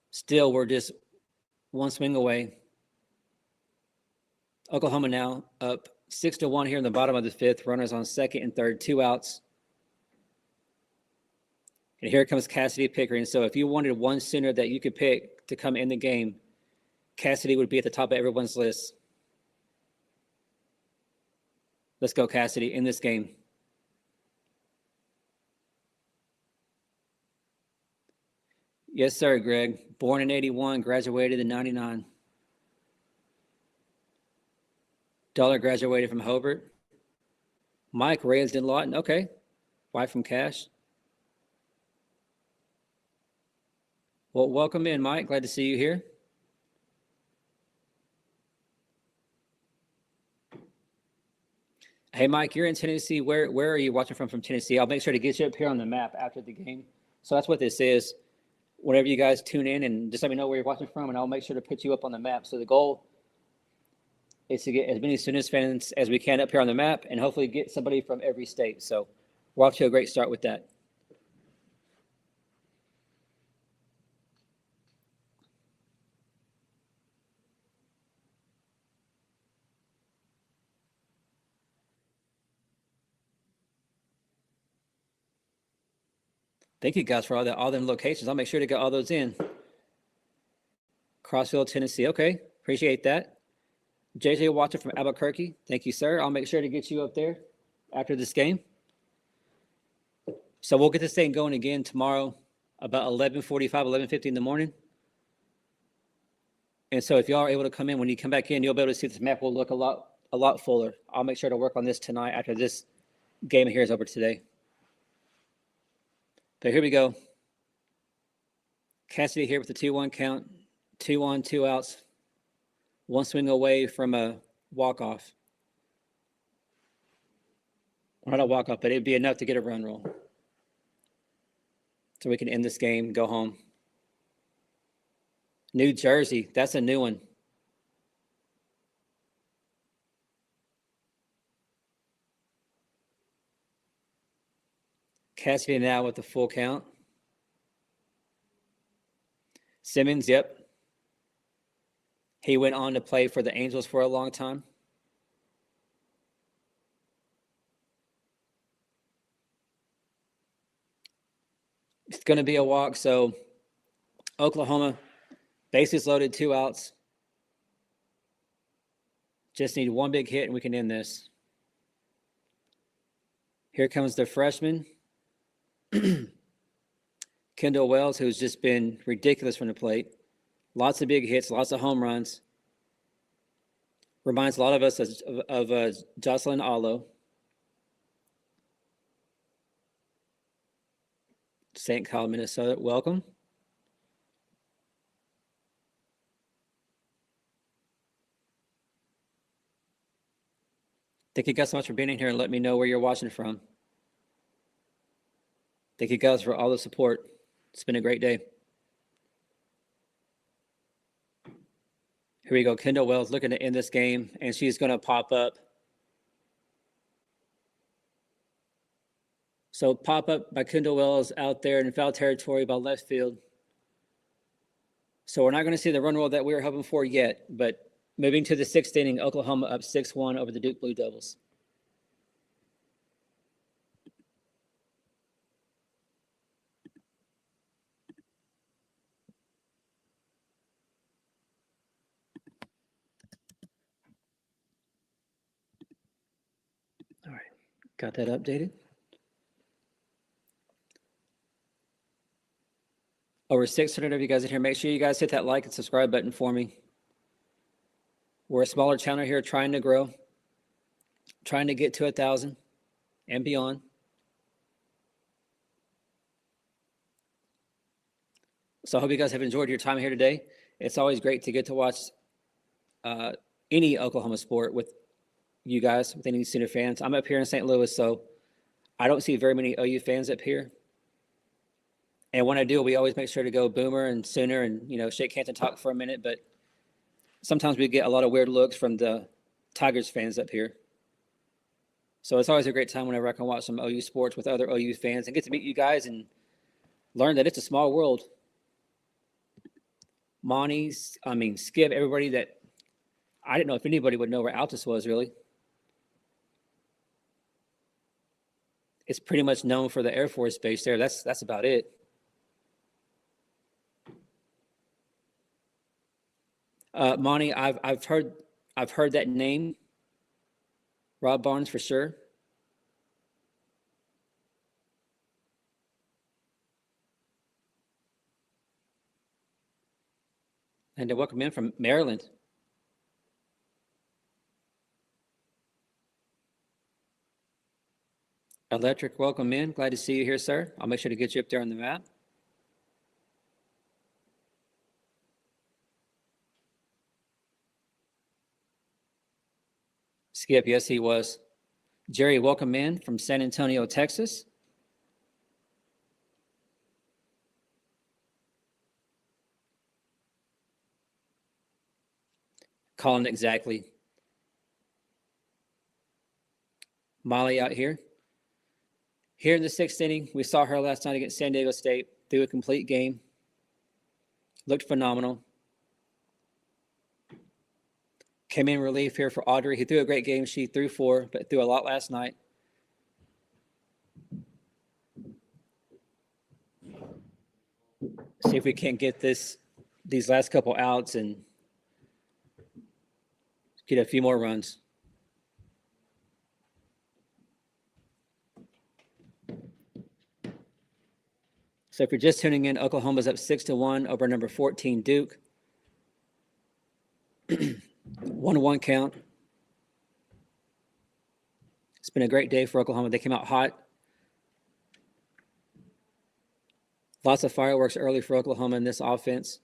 [SPEAKER 1] Still, we're just one swing away. Oklahoma now up 6-1 here in the bottom of the 5th. Runners on second and third, 2 outs. And here comes Cassidy Pickering. So if you wanted one Sooner that you could pick to come in the game, Cassidy would be at the top of everyone's list. Let's go, Cassidy, in this game. Yes, sir, Greg. Born in 81, graduated in 99. Dollar graduated from Hobart. Mike raised in Lawton. Okay. Wife from Cash. Well, welcome in, Mike. Glad to see you here. Hey, Mike, you're in Tennessee. Where are you watching from Tennessee? I'll make sure to get you up here on the map after the game. So that's what this is. Whenever you guys tune in, and just let me know where you're watching from, and I'll make sure to put you up on the map. So the goal is to get as many Sooners fans as we can up here on the map, and hopefully get somebody from every state. So we're off to a great start with that. Thank you guys for all them locations. I'll make sure to get all those in. Crossville, Tennessee. Okay, appreciate that. JJ watching from Albuquerque. Thank you, sir. I'll make sure to get you up there after this game. So we'll get this thing going again tomorrow about 11:45, 11:50 in the morning. And so if y'all are able to come in, when you come back in, you'll be able to see this map will look a lot fuller. I'll make sure to work on this tonight after this game here is over today. But here we go. Cassidy here with the 2-1 count. 2 on, 2 outs. One swing away from a walk-off. Not a walk-off, but it'd be enough to get a run roll. So we can end this game, go home. New Jersey, that's a new one. Cassidy now with the full count. Simmons, yep. He went on to play for the Angels for a long time. It's going to be a walk, so Oklahoma, bases loaded, 2 outs. Just need one big hit and we can end this. Here comes the freshman, Kendall Wells, who's just been ridiculous from the plate. Lots of big hits, lots of home runs. Reminds a lot of us of Jocelyn Allo. St. Cloud, Minnesota, welcome. Thank you guys so much for being in here and let me know where you're watching from. Thank you guys for all the support. It's been a great day. Here we go. Kendall Wells looking to end this game, and she's going to pop up. So pop up by Kendall Wells out there in foul territory by left field. So we're not going to see the run roll that we were hoping for yet, but moving to the 6th inning, Oklahoma up 6-1 over the Duke Blue Devils. All right, got that updated. Over 600 of you guys in here. Make sure you guys hit that like and subscribe button for me. We're a smaller channel here trying to grow, trying to get to 1,000 and beyond. So I hope you guys have enjoyed your time here today. It's always great to get to watch any Oklahoma sport with you guys, with any Sooner fans. I'm up here in St. Louis, so I don't see very many OU fans up here. And when I do, we always make sure to go Boomer and Sooner and, shake hands and talk for a minute. But sometimes we get a lot of weird looks from the Tigers fans up here. So it's always a great time whenever I can watch some OU sports with other OU fans and get to meet you guys and learn that it's a small world. Skip, everybody that I didn't know if anybody would know where Altus was, really. It's pretty much known for the Air Force Base there. That's about it. Monty, I've heard that name. Rob Barnes for sure. And to welcome in from Maryland. Electric, welcome in. Glad to see you here, sir. I'll make sure to get you up there on the map. Skip, yes, he was. Jerry, welcome in from San Antonio, Texas. Colin, exactly. Molly out here. Here in the 6th inning, we saw her last night against San Diego State, threw a complete game. Looked phenomenal. Came in relief here for Audrey. He threw a great game. She threw 4, but threw a lot last night. See if we can't get these last couple outs and get a few more runs. So if you're just tuning in, Oklahoma's up 6-1 over number 14 Duke. 1-1 count. It's been a great day for Oklahoma. They came out hot. Lots of fireworks early for Oklahoma in this offense.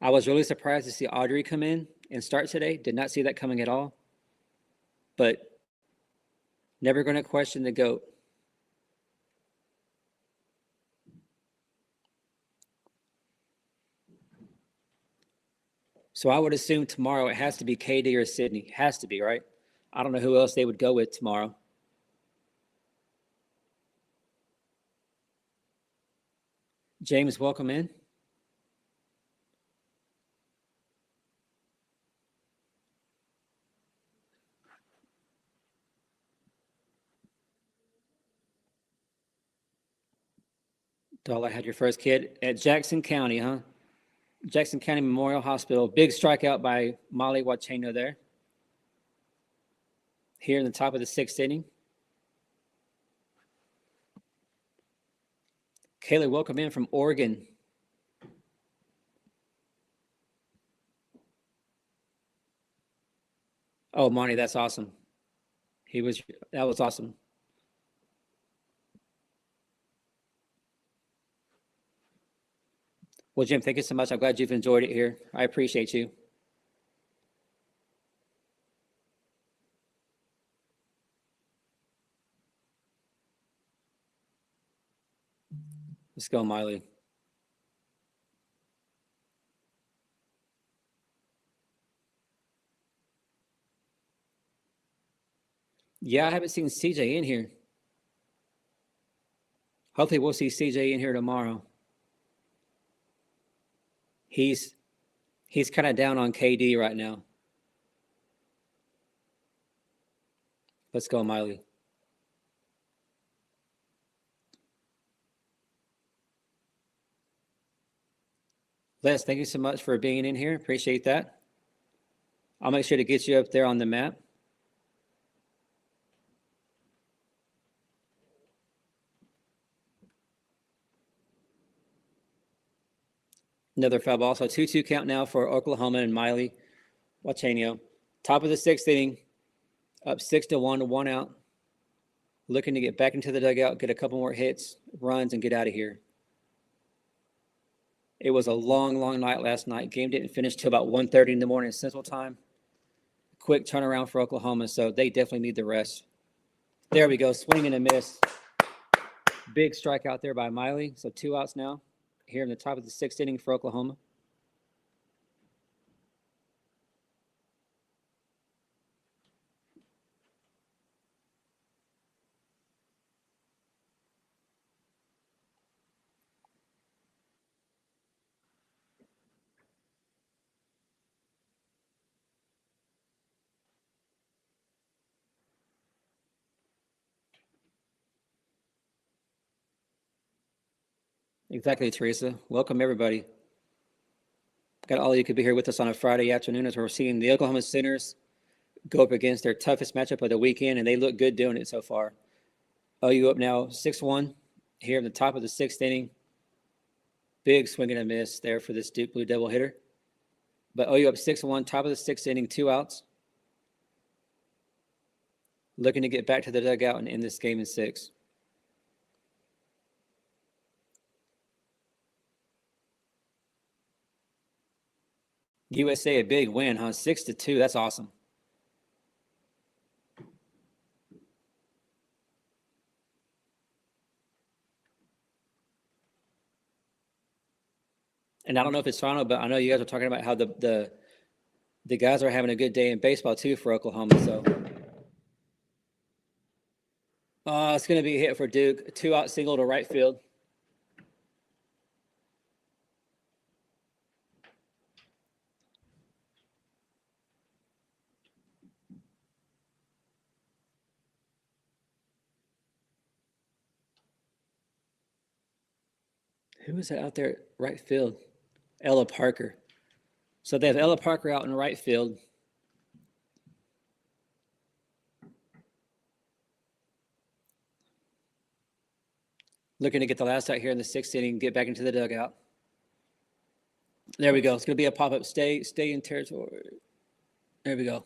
[SPEAKER 1] I was really surprised to see Audrey come in and start today. Did not see that coming at all. But never going to question the GOAT. So I would assume tomorrow it has to be KD or Sydney. Has to be, right? I don't know who else they would go with tomorrow. James, welcome in. Dollar had your first kid at Jackson County, huh? Jackson County Memorial Hospital. Big strikeout by Molly Wacheno there. Here in the top of the sixth inning. Kayla, welcome in from Oregon. Oh, Monty, that's awesome. That was awesome. Well, Jim, thank you so much. I'm glad you've enjoyed it here. I appreciate you. Let's go, Miley. Yeah, I haven't seen CJ in here. Hopefully, we'll see CJ in here tomorrow. He's he's kind of down on KD right now. Let's go, Miley. Les, thank you so much for being in here. Appreciate that. I'll make sure to get you up there on the map. Another foul ball. So 2-2 count now for Oklahoma and Miley Wachenio. Top of the sixth inning, up 6-1, one out. Looking to get back into the dugout, get a couple more hits, runs, and get out of here. It was a long, long night last night. Game didn't finish till about 1:30 in the morning Central Time. Quick turnaround for Oklahoma, so they definitely need the rest. There we go, swing and a miss. Big strikeout there by Miley. So 2 outs now here in the top of the sixth inning for Oklahoma. Exactly, Teresa. Welcome, everybody. Got all you could be here with us on a Friday afternoon as we're seeing the Oklahoma Sooners go up against their toughest matchup of the weekend, and they look good doing it so far. OU up now 6-1 here in the top of the sixth inning. Big swing and a miss there for this Duke Blue Devil hitter. But OU up 6-1, top of the sixth inning, 2 outs. Looking to get back to the dugout and end this game in 6. USA a big win, huh? 6-2. That's awesome. And I don't know if it's final, but I know you guys are talking about how the guys are having a good day in baseball too for Oklahoma. So, it's going to be a hit for Duke. 2-out single to right field. Who is that out there at right field? Ella Parker. So they have Ella Parker out in right field. Looking to get the last out here in the sixth inning, get back into the dugout. There we go. It's going to be a pop-up. Stay in territory. There we go.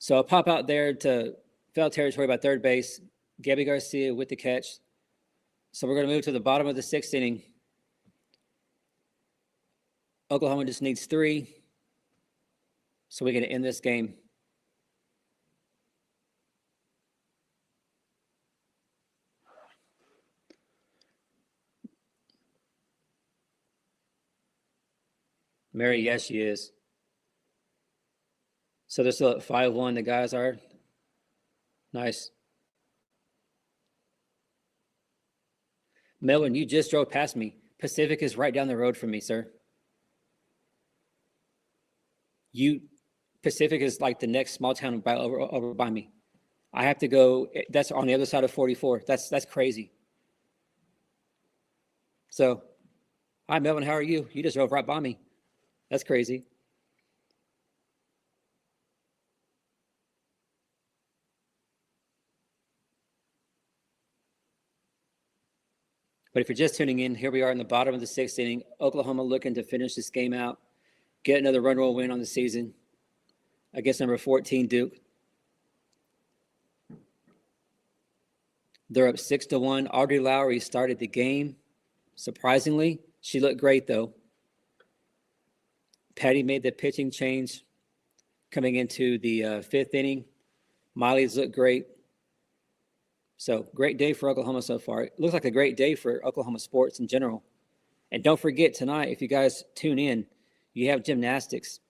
[SPEAKER 1] So a pop out there to foul territory by third base. Gabby Garcia with the catch. So we're going to move to the bottom of the sixth inning. Oklahoma just needs 3. So we're going to end this game. Mary, yes, she is. So they're still at 5-1. The guys are. Nice. Melvin, you just drove past me. Pacific is right down the road from me, sir. Pacific is like the next small town over by me. I have to go. That's on the other side of 44. That's crazy. So, hi, Melvin. How are you? You just drove right by me. That's crazy. But if you're just tuning in, here we are in the bottom of the 6th inning. Oklahoma looking to finish this game out, get another run roll win on the season against number 14 Duke. They're up 6-1. Audrey Lowry started the game. Surprisingly, she looked great though. Patty made the pitching change coming into the 5th inning. Miley's looked great. So great day for Oklahoma so far. It looks like a great day for Oklahoma sports in general. And don't forget tonight, if you guys tune in, you have gymnastics.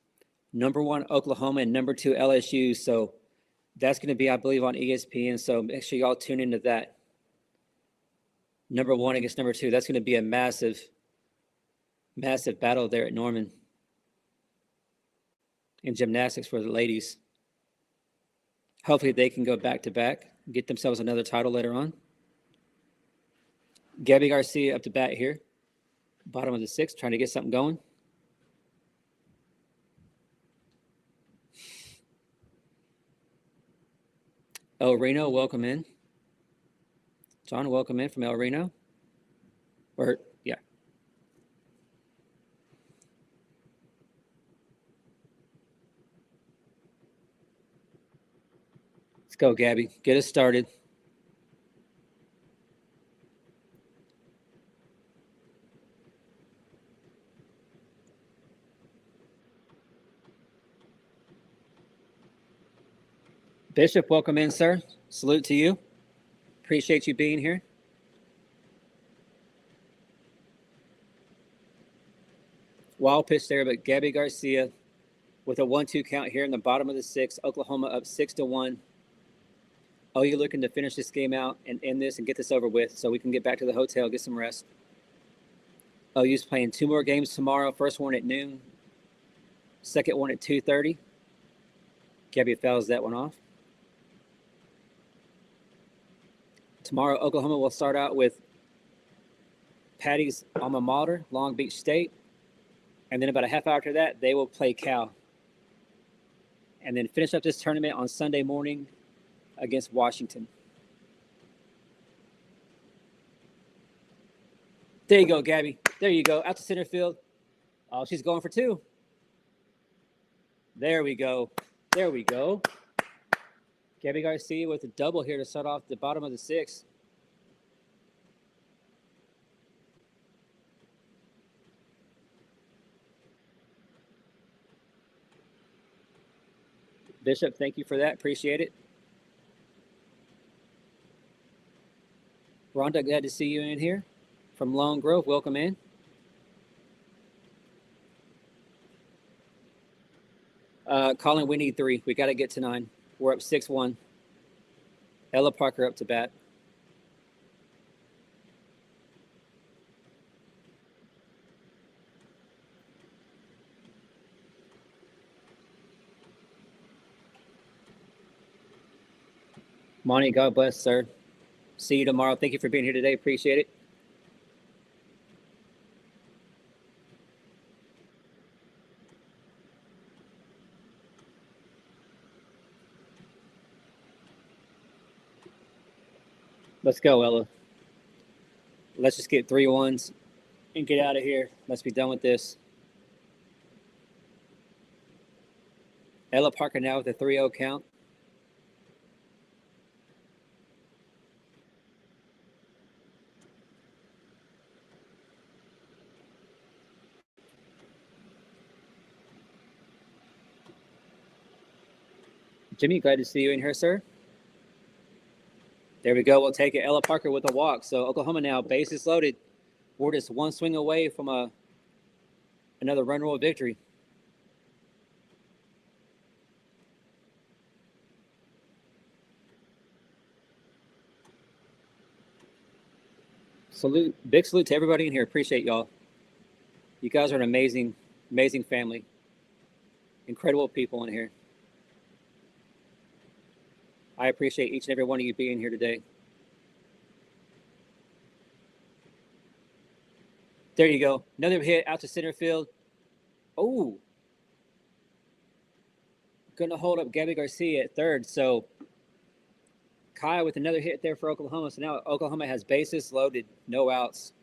[SPEAKER 1] Number 1 Oklahoma and number 2 LSU. So that's going to be, I believe, on ESPN. So make sure y'all tune into that. Number 1 against number 2. That's going to be a massive, massive battle there at Norman in gymnastics for the ladies. Hopefully they can go back to back, get themselves another title later on. Gabby Garcia up to bat here. Bottom of the 6th, trying to get something going. El Reno, welcome in. John, welcome in from El Reno. Yeah. Let's go, Gabby. Get us started. Bishop, welcome in, sir. Salute to you. Appreciate you being here. Wild pitch there, but Gabby Garcia with a 1-2 count here in the bottom of the 6th. Oklahoma up 6-1. Oh, you're looking to finish this game out and end this and get this over with so we can get back to the hotel, get some rest. OU's playing 2 more games tomorrow. First one at noon. Second one at 2:30. Gabby fouls that one off. Tomorrow, Oklahoma will start out with Patty's alma mater, Long Beach State. And then about a half hour after that, they will play Cal. And then finish up this tournament on Sunday morning against Washington. There you go, Gabby. There you go. Out to center field. Oh, she's going for 2. There we go. There we go. Gabby Garcia with a double here to start off the bottom of the 6th. Bishop, thank you for that. Appreciate it. Rhonda, glad to see you in here from Lone Grove. Welcome in. Colin, we need 3. We got to get to 9. We're up 6-1. Ella Parker up to bat. Monty, God bless, sir. See you tomorrow. Thank you for being here today. Appreciate it. Let's go, Ella. Let's just get 3 1s and get out of here. Let's be done with this. Ella Parker now with a 3-0 count. Jimmy, glad to see you in here, sir. There we go. We'll take it. Ella Parker with a walk. So Oklahoma now, bases loaded. We're just 1 swing away from another run roll victory. Big salute to everybody in here. Appreciate y'all. You guys are an amazing, amazing family. Incredible people in here. I appreciate each and every one of you being here today. There you go. Another hit out to center field. Oh, going to hold up Gabby Garcia at third. So Kai with another hit there for Oklahoma. So now Oklahoma has bases loaded, no outs.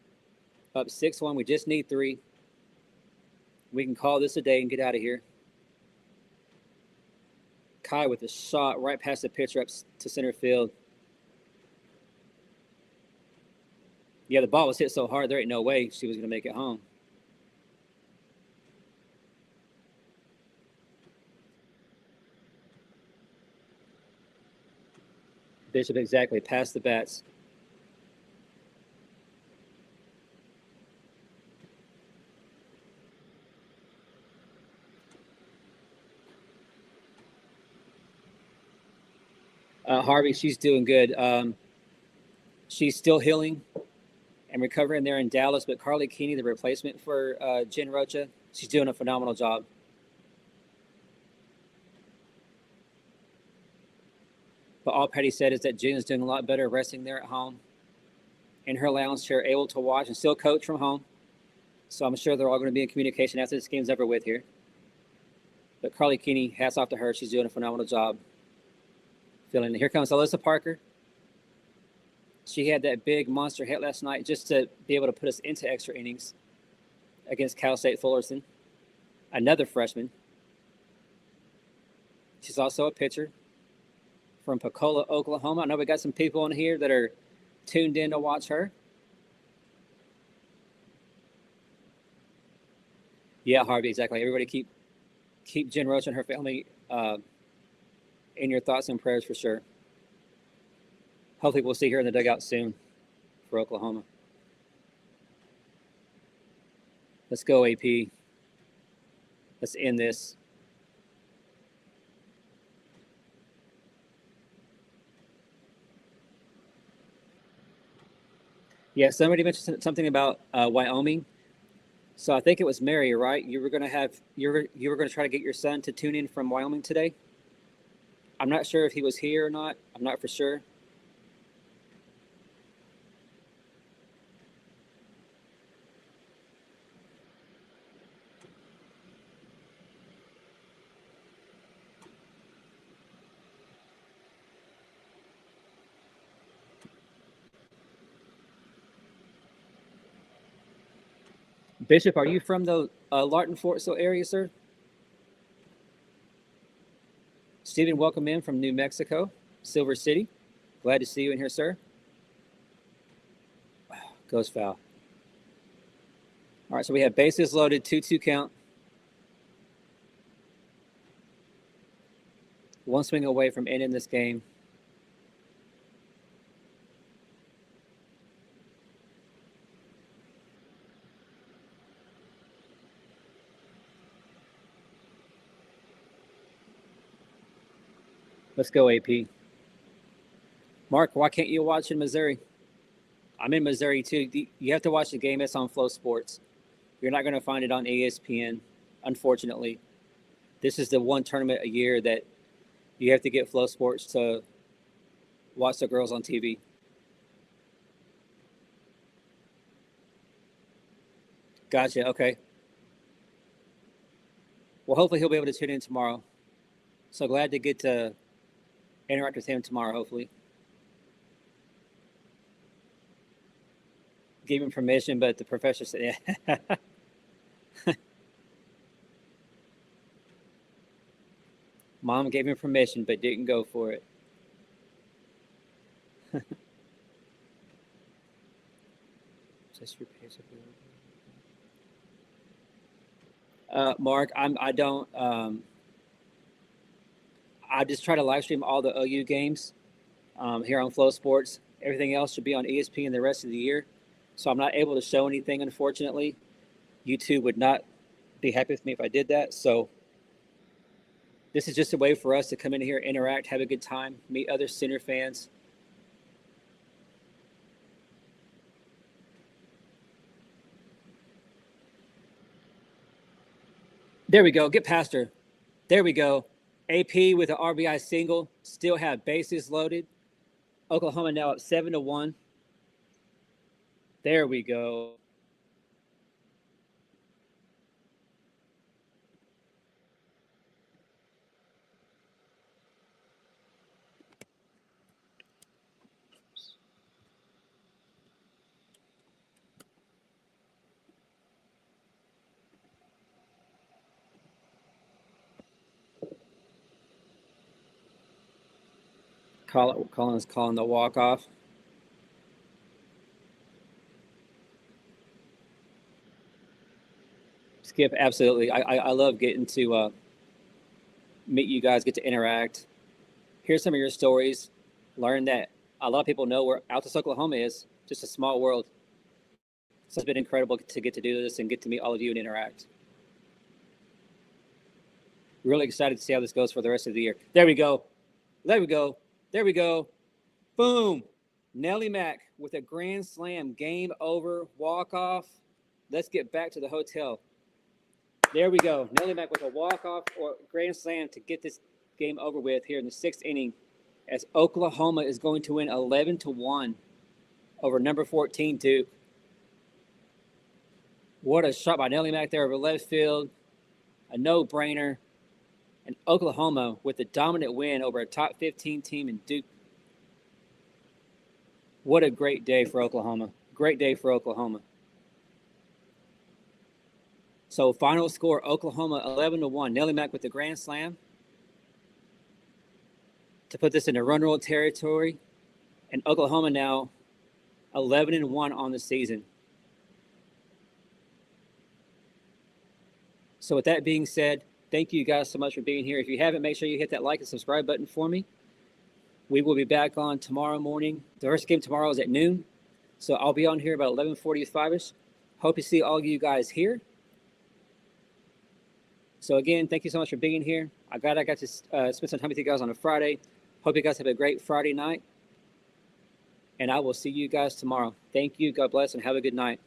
[SPEAKER 1] Up 6-1. We just need 3. We can call this a day and get out of here. Kai with a shot right past the pitcher up to center field. Yeah, the ball was hit so hard, there ain't no way she was going to make it home. Bishop exactly past the bats. Harvey, she's doing good. She's still healing and recovering there in Dallas, but Carly Keeney, the replacement for Jen Rocha, she's doing a phenomenal job. But all Patty said is that Jen is doing a lot better resting there at home in her lounge chair, able to watch and still coach from home. So I'm sure they're all going to be in communication after this game's over with here. But Carly Keeney, hats off to her. She's doing a phenomenal job. Feeling it. Here comes Alyssa Parker. She had that big monster hit last night just to be able to put us into extra innings against Cal State Fullerton. Another freshman. She's also a pitcher from Pensacola, Oklahoma. I know we got some people in here that are tuned in to watch her. Yeah, Harvey, exactly. Everybody keep Jen Roach and her family in your thoughts and prayers for sure. Hopefully we'll see her in the dugout soon for Oklahoma. Let's go, AP. Let's end this. Yeah, somebody mentioned something about Wyoming. So I think it was Mary, right? You were gonna try to get your son to tune in from Wyoming today. I'm not sure if he was here or not. I'm not for sure. Bishop, are you from the Lawton Fort Sill area, sir? Stephen, welcome in from New Mexico, Silver City. Glad to see you in here, sir. Goes foul. All right, so we have bases loaded, 2-2 count. One swing away from ending this game. Let's go, AP. Mark, why can't you watch in Missouri? I'm in Missouri too. You have to watch the game. It's on Flow Sports. You're not going to find it on ESPN, unfortunately. This is the one tournament a year that you have to get Flow Sports to watch the girls on TV. Gotcha. Okay. Well, hopefully he'll be able to tune in tomorrow. So glad to get to interact with him tomorrow, hopefully. Gave him permission, but the professor said, yeah. Mom gave him permission, but didn't go for it. Just your page. Mark, I don't. I just try to live stream all the OU games here on Flow Sports. Everything else should be on ESPN the rest of the year. So I'm not able to show anything, unfortunately. YouTube would not be happy with me if I did that. So this is just a way for us to come in here, interact, have a good time, meet other Center fans. There we go. Get past her. There we go. AP with an RBI single. Still have bases loaded. Oklahoma now up 7-1. There we go. Collins calling the walk-off. Skip, absolutely. I love getting to meet you guys, get to interact, hear some of your stories, learn that a lot of people know where Altus, Oklahoma is, just a small world. So it's been incredible to get to do this and get to meet all of you and interact. Really excited to see how this goes for the rest of the year. There we go. There we go. There we go. Boom. Nellie Mack with a grand slam. Game over. Walk-off. Let's get back to the hotel. There we go. Nellie Mack with a walk-off or grand slam to get this game over with here in the 6th inning as Oklahoma is going to win 11-1 over number 14 Duke. What a shot by Nellie Mack there over left field. A no-brainer. And Oklahoma with a dominant win over a top 15 team in Duke. What a great day for Oklahoma. Great day for Oklahoma. So final score, Oklahoma 11-1. Nellie Mack with the grand slam to put this into run roll territory. And Oklahoma now 11-1 on the season. So with that being said, thank you guys so much for being here. If you haven't, make sure you hit that like and subscribe button for me. We will be back on tomorrow morning. The first game tomorrow is at noon. So I'll be on here about 11:45ish. Hope to see all you guys here. So again, thank you so much for being here. I'm glad I got to spend some time with you guys on a Friday. Hope you guys have a great Friday night. And I will see you guys tomorrow. Thank you. God bless and have a good night.